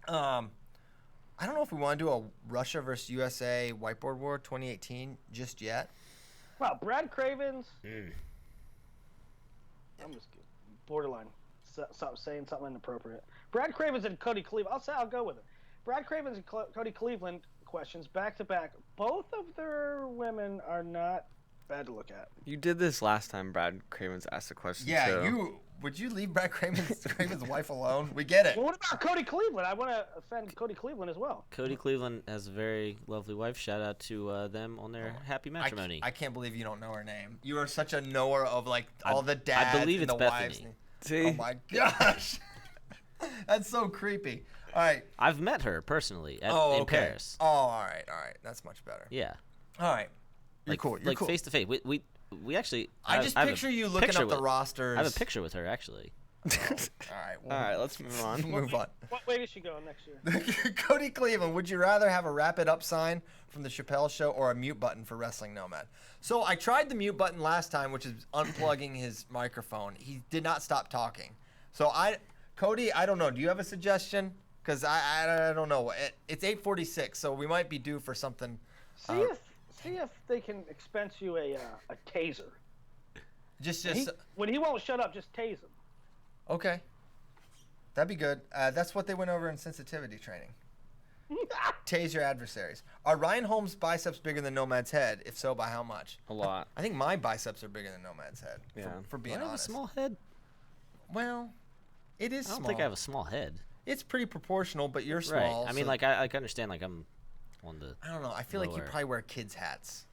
I don't know if we want to do a Russia versus USA whiteboard war 2018 just yet. Wow, Brad Cravens. I'm just borderline saying something inappropriate. Brad Cravens and Cody Cleveland. I'll go with it. Brad Cravens and Cody Cleveland questions back to back. Both of their women are not bad to look at. You did this last time Brad Cravens asked a question, Yeah, too. would you leave Brad Craven's wife alone? We get it. Well, what about Cody Cleveland? I want to offend Cody Cleveland as well. Cody Cleveland has a very lovely wife. Shout out to them on their happy matrimony. I can't believe you don't know her name. You are such a knower of like all the dads I believe and it's the wives. Bethany. See? Oh my gosh. That's so creepy. All right. I've met her personally in Paris. Oh, all right. That's much better. Yeah. All right. You're Like, cool. You're like cool. face to face. We actually. I just have a picture you looking picture up the with- rosters. I have a picture with her actually. All All right, let's move on. Move on. What way does she go next year? Cody Cleveland, would you rather have a wrap it up sign from the Chappelle Show or a mute button for Wrestling Nomad? So I tried the mute button last time, which is unplugging his microphone. He did not stop talking. So Cody, I don't know. Do you have a suggestion? Because I don't know. It's 8:46, so we might be due for something. See if they can expense you a taser. Just When he won't shut up, just tase him. okay. That'd be good. That's what they went over in sensitivity training. Tase your adversaries. Are Ryan Holmes' biceps bigger than Nomad's head? If so, by how much? A lot. I think my biceps are bigger than Nomad's head. Yeah. For being Do I have a honest. small head? Well, it is I don't small. think I have a small head. It's pretty proportional, but you're small. Right. I mean, so- like I understand. Like I'm on the. I don't know. I feel like you lower. probably wear kids' hats.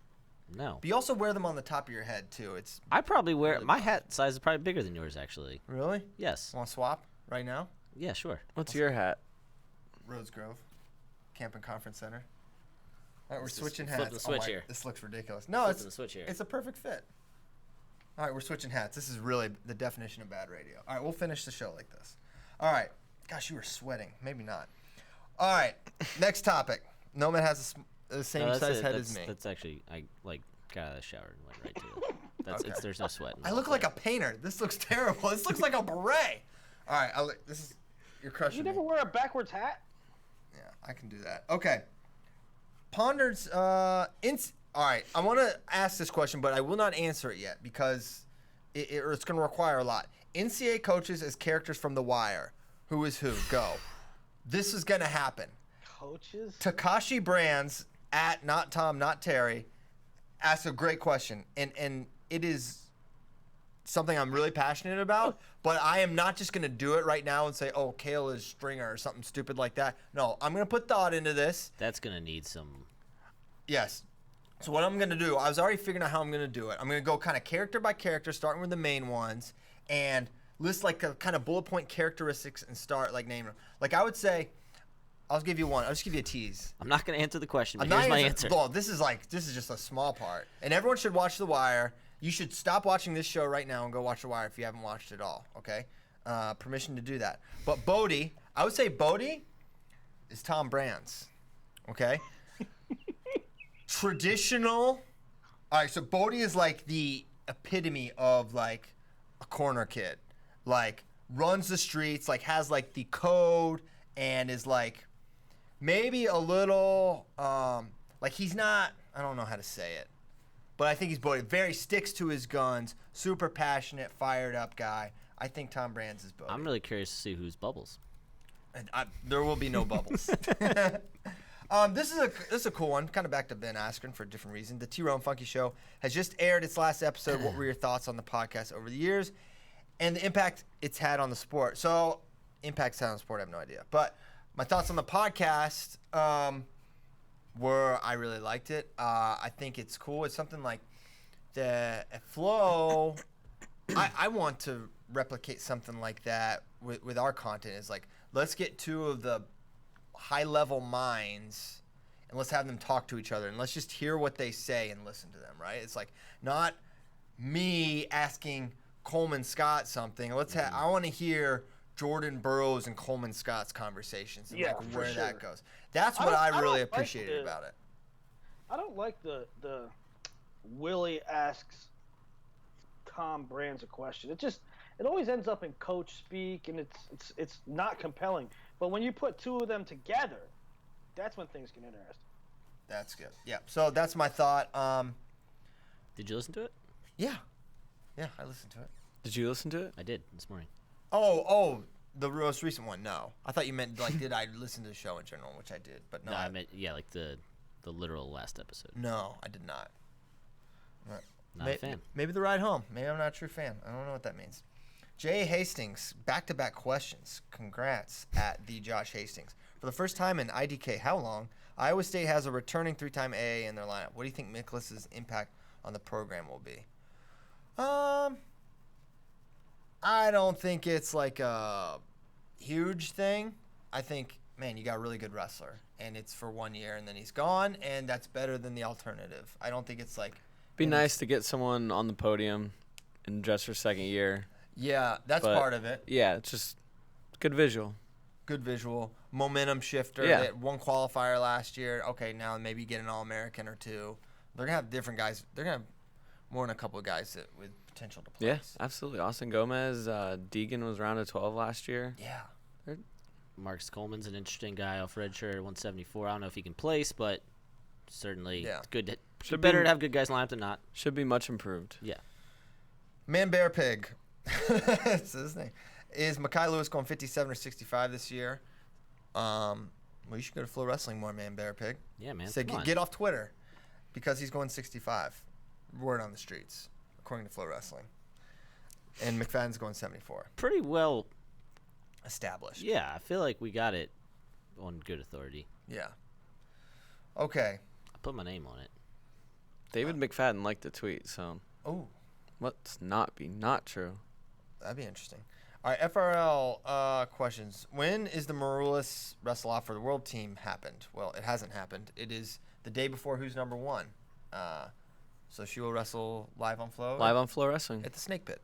No. But you also wear them on the top of your head too. It's I probably wear really my bad. hat size is probably bigger than yours actually. really. Yes. Want to swap right now? Yeah, sure. What's your hat? Rose Grove, Camp and Conference Center. All right, we're Let's just switching flip hats. the switch my, here. This looks ridiculous. No, Flipping the switch here. it's a perfect fit. All right, we're switching hats. This is really the definition of bad radio. All right, we'll finish the show like this. All right. Gosh, you were sweating. Maybe not. All right, next topic. Nomad has the same No, size it. head that's, as me. That's actually I like got out of the shower and went right to it. That's Okay. there's no sweat. I look like a painter. This looks terrible. This looks like a beret. All right, you're crushing You me. never wear a backwards hat? Yeah, I can do that. Okay. Pondered's all right, I want to ask this question, but I will not answer it yet because it's going to require a lot. NCAA coaches as characters from The Wire. Who is who? Go. This is going to happen. Coaches? Takashi Brands at Not Tom, Not Terry asked a great question, and it is something I'm really passionate about, but I am not just going to do it right now and say, oh, Kale is Stringer or something stupid like that. No, I'm going to put thought into this. That's gonna need some. Yes. So what I'm going to do, I was already figuring out how I'm going to do it. I'm going to go kind of character by character, starting with the main ones, and list like a kind of bullet point characteristics and start like naming them. Like I would say, I'll give you one. I'll just give you a tease. I'm not gonna answer the question, but I'm here's not my even- answer. Well, this is just a small part. And everyone should watch The Wire. You should stop watching this show right now and go watch The Wire if you haven't watched it all, okay? Permission to do that. But Bodie, I would say Bodie is Tom Brands, okay? Traditional. All right, so Bodie is like the epitome of like a corner kid. Like runs the streets, like has like the code and is like maybe a little like he's not, I don't know how to say it, but I think he's Bodie. Very sticks to his guns, super passionate, fired up guy. I think Tom Brands is Bodie. I'm really curious to see who's Bubbles. And there will be no bubbles. This is a cool one. Kind of back to Ben Askren for a different reason. The T-Row and Funky Show has just aired its last episode. What were your thoughts on the podcast over the years and the impact it's had on the sport? So, impact's had on the sport, I have no idea. But my thoughts on the podcast were I really liked it. I think it's cool. It's something like the Flow. I want to replicate something like that with our content. Is like, let's get two of the high-level minds and let's have them talk to each other and let's just hear what they say and listen to them, right? It's like not me asking Coleman Scott something. I want to hear Jordan Burroughs and Coleman Scott's conversations and Yeah, like for where that sure. goes. That's what I really appreciated about it. I don't like the Willie asks Tom Brands a question. It always ends up in coach speak, and it's not compelling. But when you put two of them together, that's when things get interesting. That's good. Yeah. So that's my thought. Did you listen to it? Yeah, I listened to it. Did you listen to it? I did this morning. Oh, the most recent one. No, I thought you meant like did I listen to the show in general, which I did, but no. No, I meant like the literal last episode. No, I did not. Not a fan. Maybe the ride home. Maybe I'm not a true fan. I don't know what that means. Jay Hastings, back-to-back questions. Congrats at the Josh Hastings. For the first time in IDK, how long? Iowa State has a returning 3-time AA in their lineup. What do you think Miklas's impact on the program will be? I don't think it's like a huge thing. I think, man, you got a really good wrestler, and it's for 1 year, and then he's gone, and that's better than the alternative. I don't think it's like... Be nice to get someone on the podium in just her second year. Yeah, that's But- part of it. Yeah, it's just good visual. Good visual, momentum shifter. Yeah. That one qualifier last year. Okay, now maybe get an All-American or two. They're gonna have different guys. They're gonna have more than a couple of guys with potential to place. Yeah, absolutely. Austin Gomez, Deegan was round of 12 last year. Yeah. Marcus Coleman's an interesting guy off redshirt at 174. I don't know if he can place, but certainly Yeah. it's good. Should Better be- to have good guys lined up than not. Should be much improved. Yeah. Man Bear Pig. That's his name. Is Mekhi Lewis going 57 or 65 this year? Well, you should go to FloWrestling more, Man Bear Pig. Yeah, man. Say, come on. get off Twitter because he's going 65. Word on the streets, according to FloWrestling. And McFadden's going 74. Pretty well. Established. Yeah, I feel like we got it on good authority. Yeah. Okay. I put my name on it. David McFadden liked the tweet, so Oh, let's not be not true. that'd be interesting. All right, FRL questions. When is the Maroulis Wrestle Off for the World team happened? Well, it hasn't happened. It is the day before Who's Number One. So she will wrestle live on Flow Live on FloWrestling. at the Snake Pit.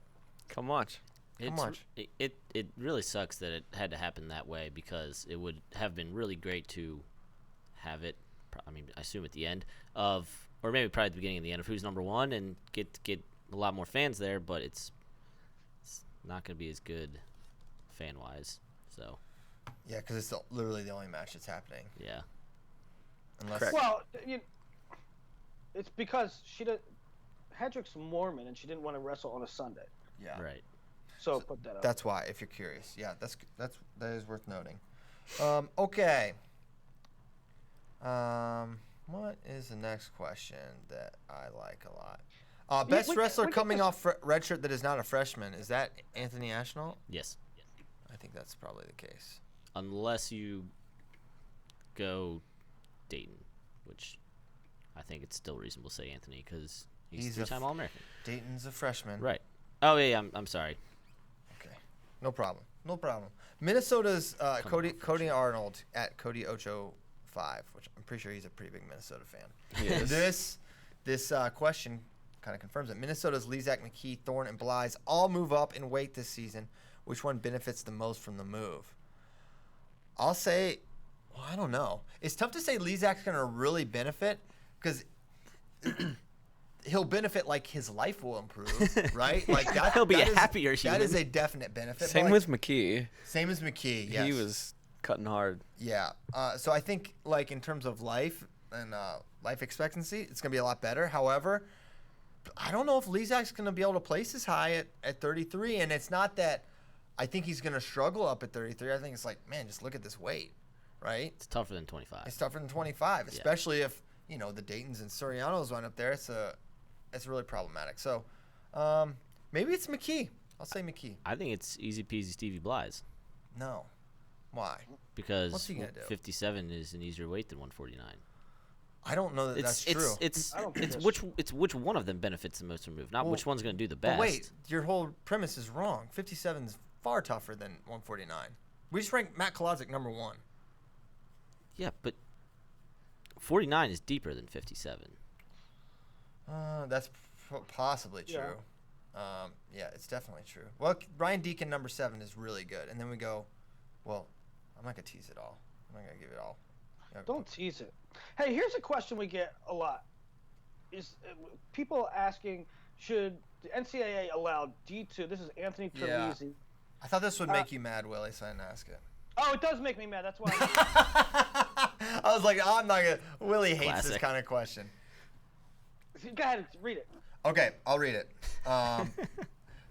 Come watch. Watch. It really sucks that it had to happen that way because it would have been really great to have it. I mean, I assume at the end of, or maybe probably at the beginning and the end of Who's Number One, and get a lot more fans there. But it's not going to be as good fan wise. So Yeah, because it's literally the only match that's happening. yeah, Unless Correct. Well, it's because Hedrick's Mormon, and she didn't want to wrestle on a Sunday. Yeah. right. So put that up. That's why, if you're curious. Yeah, that is worth noting. Okay. What is the next question that I like a lot? Best wrestler coming off redshirt that is not a freshman. Is that Anthony Ashnault? Yes, I think that's probably the case. unless you go Dayton, which I think it's still reasonable to say Anthony because he's He's a three-time All-American. Dayton's a freshman. Right. Oh yeah, I'm sorry. Okay. No problem. No problem. Minnesota's Coming off Cody Arnold at Cody Ocho 5, which I'm pretty sure he's a pretty big Minnesota fan. He is. This question kind of confirms it. Minnesota's Lezak, McKee, Thorne, and Blythe all move up in weight this season. Which one benefits the most from the move? I'll say, well, I don't know. It's tough to say Lezak's going to really benefit because he'll benefit like his life will improve, right? Like that, He'll be that a is- happier That human. is a definite benefit. Same but, with McKee. same as McKee. Yes. He was cutting hard. Yeah. So I think like in terms of life and life expectancy, it's gonna be a lot better. However, I don't know if Lezak's gonna be able to place as high at 33, and it's not that I think he's gonna struggle up at 33. I think it's like, man, just look at this weight, right? It's tougher than 25. It's tougher than 25, especially if the Daytons and Sorianos went up there. It's really problematic. So maybe it's McKee. I'll say McKee. I think it's easy peasy Stevie Blythe No. Why? because What's he gonna do? 57 is an easier weight than 149. I don't know that that's true. I don't think It's that's which one of them benefits the most from move, not Well, which one's going to do the But best. wait, your whole premise is wrong. 57 is far tougher than 149. We just ranked Matt Kolodzic number 1. Yeah, but 49 is deeper than 57. That's possibly true. Yeah, it's definitely true. Well, Ryan Deacon number 7 is really good. And then we go, well, I'm not going to tease it all. I'm not going to give it all. Yeah, Don't tease it. Hey, here's a question we get a lot: is people asking, should the NCAA allow D2? This is Anthony Yeah. Terlizzi. I thought this would make you mad, Willie, so I didn't ask it. Oh, it does make me mad. That's why. I was like, I'm not going to. Willie hates this Classic. kind of question. Go ahead, read it. Okay, I'll read it.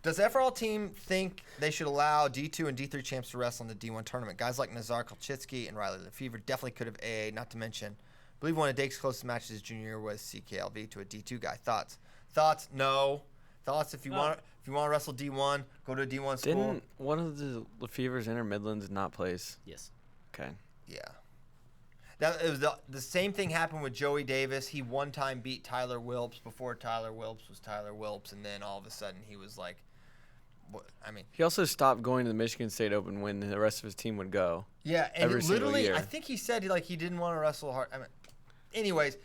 Does FRL team think they should allow D2 and D3 champs to wrestle in the D1 tournament? Guys like Nazar Kolchitsky and Riley Lefevre definitely could have AA, not to mention, I believe one of Dake's closest matches his junior year was CKLV to a D2 guy. Thoughts? No. Thoughts? If you want to wrestle D1, go to a D1 school. Didn't one of the Lefevre's Inter Midlands not place? Yes. Okay. Yeah. It was the same thing happened with Joey Davis. He one time beat Tyler Wilps before Tyler Wilps was Tyler Wilps, and then all of a sudden he was like, He also stopped going to the Michigan State Open when the rest of his team would go. yeah, and Every single literally, year. I think he said he didn't want to wrestle hard. Anyways,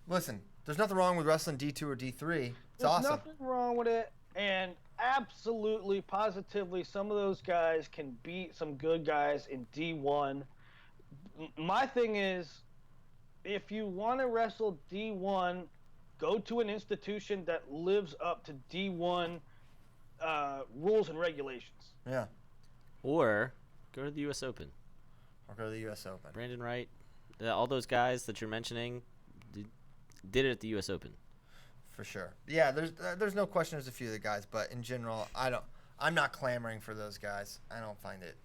listen, there's nothing wrong with wrestling D2 or D3. It's There's awesome. nothing wrong with it. And absolutely, positively, some of those guys can beat some good guys in D1. My thing is, if you want to wrestle D1, go to an institution that lives up to D1 rules and regulations. Yeah. Or go to the U.S. Open. Or go to the U.S. Open. Brandon Wright, all those guys that you're mentioning did it at the U.S. Open. For sure. Yeah, there's no question there's a few of the guys, but in general, I'm not clamoring for those guys. I don't find it.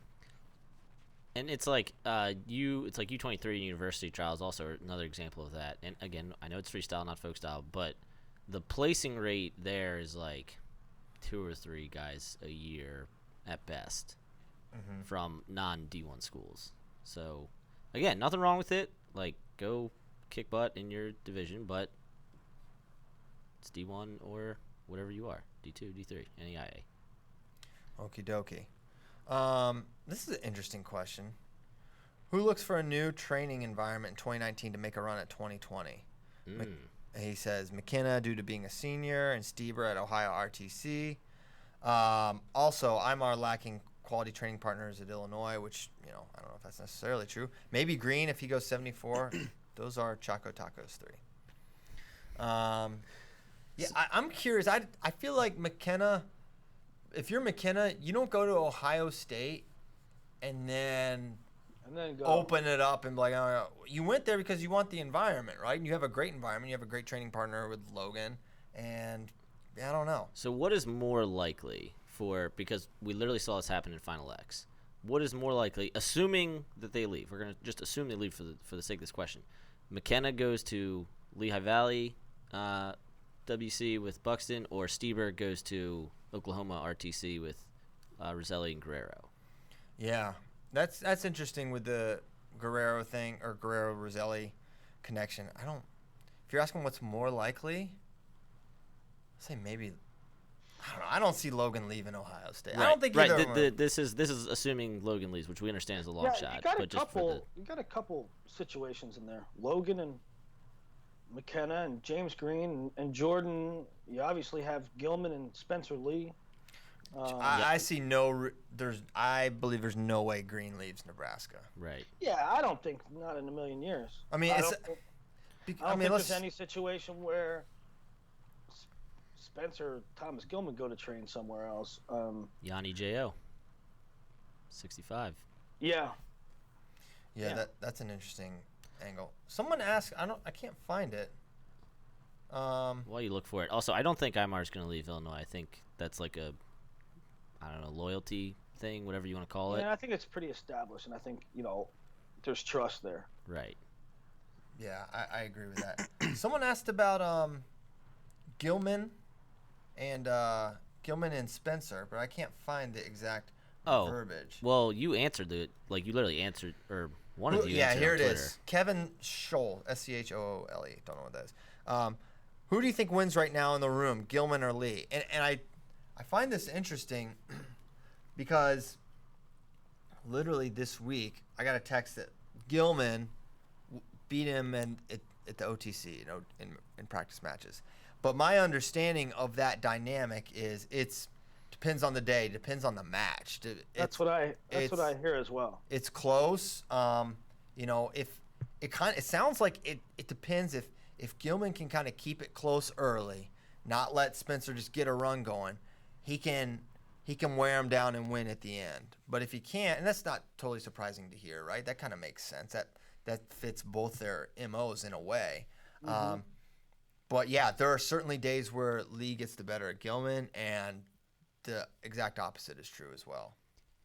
And it's like U23 and university trials also another example of that. And again, I know it's freestyle, not folk style, but the placing rate there is like 2 or 3 guys a year at best from non-D1 schools. So again, nothing wrong with it. Like, go kick butt in your division, but it's D1 or whatever you are, D2, D3, NAIA. Okie dokie. This is an interesting question. Who looks for a new training environment in 2019 to make a run at 2020? He says McKenna due to being a senior and Stieber at Ohio RTC. Also, Imar lacking quality training partners at Illinois, which, I don't know if that's necessarily true. Maybe Green if he goes 74. Those are Choco Tacos 3. Yeah, I'm curious. I feel like McKenna, if you're McKenna, you don't go to Ohio State and then go. Open it up and be like, oh, you went there because you want the environment, right? And you have a great environment. You have a great training partner with Logan. And I don't know. So what is more likely because we literally saw this happen in Final X. What is more likely, assuming that they leave? We're going to just assume they leave for the sake of this question. McKenna goes to Lehigh Valley WC with Buxton, or Stieber goes to Oklahoma RTC with Roselli and Guerrero. Yeah, that's interesting with the Guerrero thing or Guerrero Roselli connection. If you're asking what's more likely, I'd say maybe. I don't know. I don't see Logan leaving Ohio State. Right, I don't think right. either. This is assuming Logan leaves, which we understand is a long shot. You got a couple situations in there. Logan and McKenna and James Green and Jordan. You obviously have Gilman and Spencer Lee. I see I believe there's no way Green leaves Nebraska. Right. Yeah, I don't think not in a million years. I mean, I don't think there's any situation where Spencer or Thomas Gilman go to train somewhere else. Yanni J.O. 65. Yeah. Yeah, that's an interesting angle. Someone asked, I can't find it. While you look for it. Also, I don't think Imar's going to leave Illinois. I think that's like a, loyalty thing, whatever you want to call it. Yeah, I think it's pretty established, and I think, there's trust there. Right. Yeah, I agree with that. Someone asked about Gilman and Spencer, but I can't find the exact verbiage. Well, you answered you literally answered, or one of you. Yeah, answered here on it Twitter. is. Kevin Scholl, Schoole. Don't know what that is. Who do you think wins right now in the room, Gilman or Lee? And I find this interesting because literally this week I got a text that Gilman beat him at the OTC, in practice matches. But my understanding of that dynamic is depends on the day, depends on the match. That's what I hear as well. It's close. If it sounds like it depends if Gilman can kind of keep it close early, not let Spencer just get a run going, he can wear him down and win at the end. But if he can't, and that's not totally surprising to hear, right? That kind of makes sense. That fits both their MOs in a way. Mm-hmm. But yeah, there are certainly days where Lee gets the better at Gilman, and the exact opposite is true as well.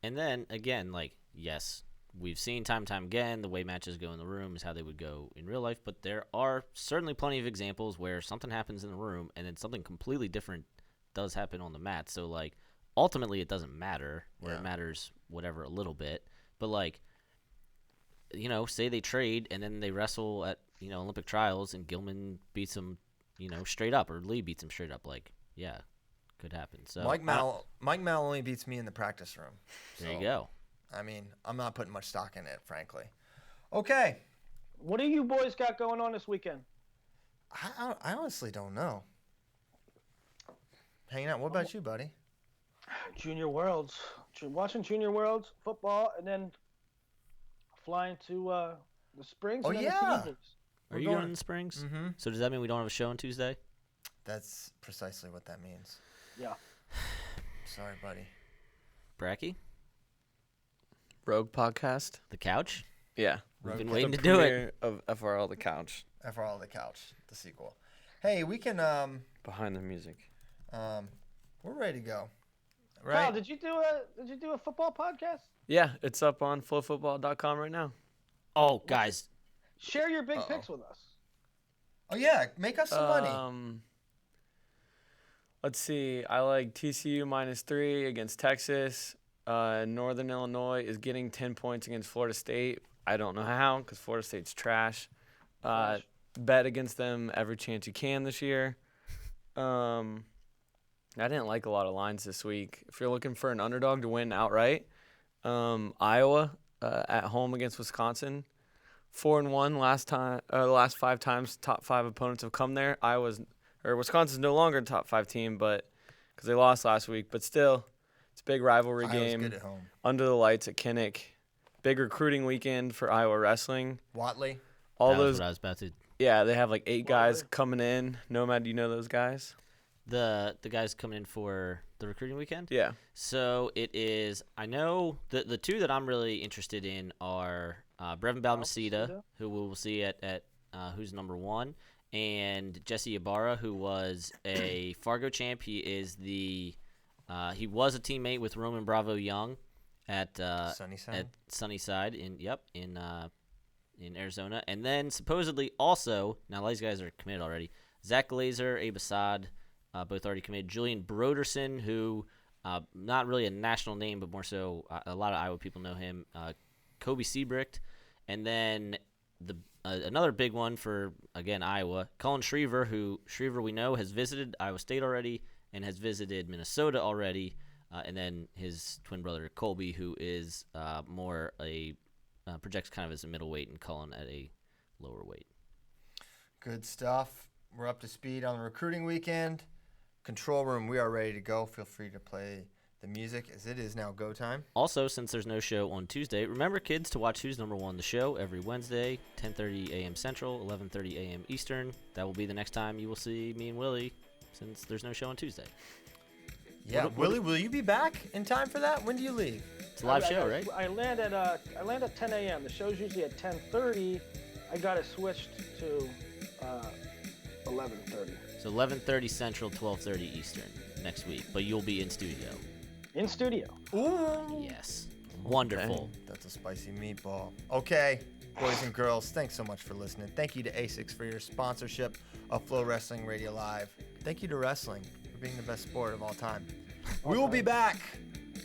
And then again, yes, we've seen time and time again the way matches go in the room is how they would go in real life, but there are certainly plenty of examples where something happens in the room and then something completely different does happen on the mat. So ultimately it doesn't matter, where it matters whatever a little bit. But say they trade and then they wrestle at Olympic trials and Gilman beats him straight up, or Lee beats him straight up. Could happen. So Mike Mal only beats me in the practice room. There you go. I mean, I'm not putting much stock in it, frankly. Okay. What do you boys got going on this weekend? I honestly don't know. hanging out. What about you, buddy? Junior Worlds. Watching Junior Worlds football, and then flying to the Springs. Oh, and then yeah. The Seasons. Are you going in the Springs? Mm-hmm. So does that mean we don't have a show on Tuesday? That's precisely what that means. Yeah. Sorry, buddy. Bracky? Rogue podcast. The couch? Yeah. We've been Rogue- waiting The to do it. premiere of FRL The Couch. FRL the Couch, the sequel. Hey, we can Behind the music. we're ready to go. Kyle, Right? did you do a football podcast? Yeah, it's up on flowfootball.com right now. Oh, guys. Share your big picks with us. Oh yeah, make us some money. Let's see. I like TCU -3 against Texas. Northern Illinois is getting 10 points against Florida State. I don't know how because Florida State's trash. Bet against them every chance you can this year. I didn't like a lot of lines this week. If you're looking for an underdog to win outright, Iowa at home against Wisconsin. 4-1 last 5 times top 5 opponents have come there. Wisconsin's no longer a top 5 team, but because they lost last week. But still, it's a big rivalry Iowa's game. good at home. Under the lights at Kinnick. Big recruiting weekend for Iowa wrestling. Watley. All That was those, what I was about to. yeah, they have like 8 guys coming in. Nomad, do you know those guys? The guys coming in for the recruiting weekend? Yeah. So it is. I know the 2 that I'm really interested in are Brevin Balmaceda, who we'll see at who's number 1, and Jesse Ibarra, who was a Fargo champ. He is he was a teammate with Roman Bravo Young at Sunnyside in Arizona, and then supposedly also now these guys are committed already. Zach Glazer, Abe Assad. Both already committed. Julian Broderson, who not really a national name, but more so a lot of Iowa people know him. Kobe Seabricht, and then another big one for again Iowa, Colin Schriever, who we know has visited Iowa State already and has visited Minnesota already, and then his twin brother Colby, who is more projects kind of as a middleweight, and Cullen at a lower weight. Good stuff. We're up to speed on the recruiting weekend. Control room, we are ready to go. Feel free to play the music as it is now go time. Also, since there's no show on Tuesday, remember, kids, to watch Who's Number One, the show, every Wednesday, 10:30 a.m. Central, 11:30 a.m. Eastern. That will be the next time you will see me and Willie, since there's no show on Tuesday. Yeah, Willie, will you be back in time for that? When do you leave? It's a live show, right? I land at 10 a.m. The show's usually at 10:30. I got it switched to 11:30. So 11:30 Central, 12:30 Eastern next week, but you'll be in studio. In studio. Ooh. Yes. Wonderful. That's a spicy meatball. Okay, boys and girls, thanks so much for listening. Thank you to ASICS for your sponsorship of FloWrestling Radio Live. Thank you to wrestling for being the best sport of all time. We will be back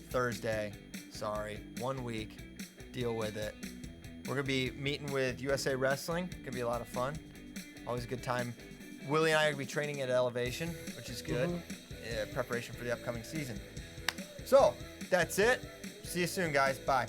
Thursday. Sorry, 1 week. Deal with it. We're going to be meeting with USA Wrestling. Going to be a lot of fun. Always a good time. Willie and I are going to be training at Elevation, which is good. Preparation for the upcoming season. So, that's it. See you soon, guys. Bye.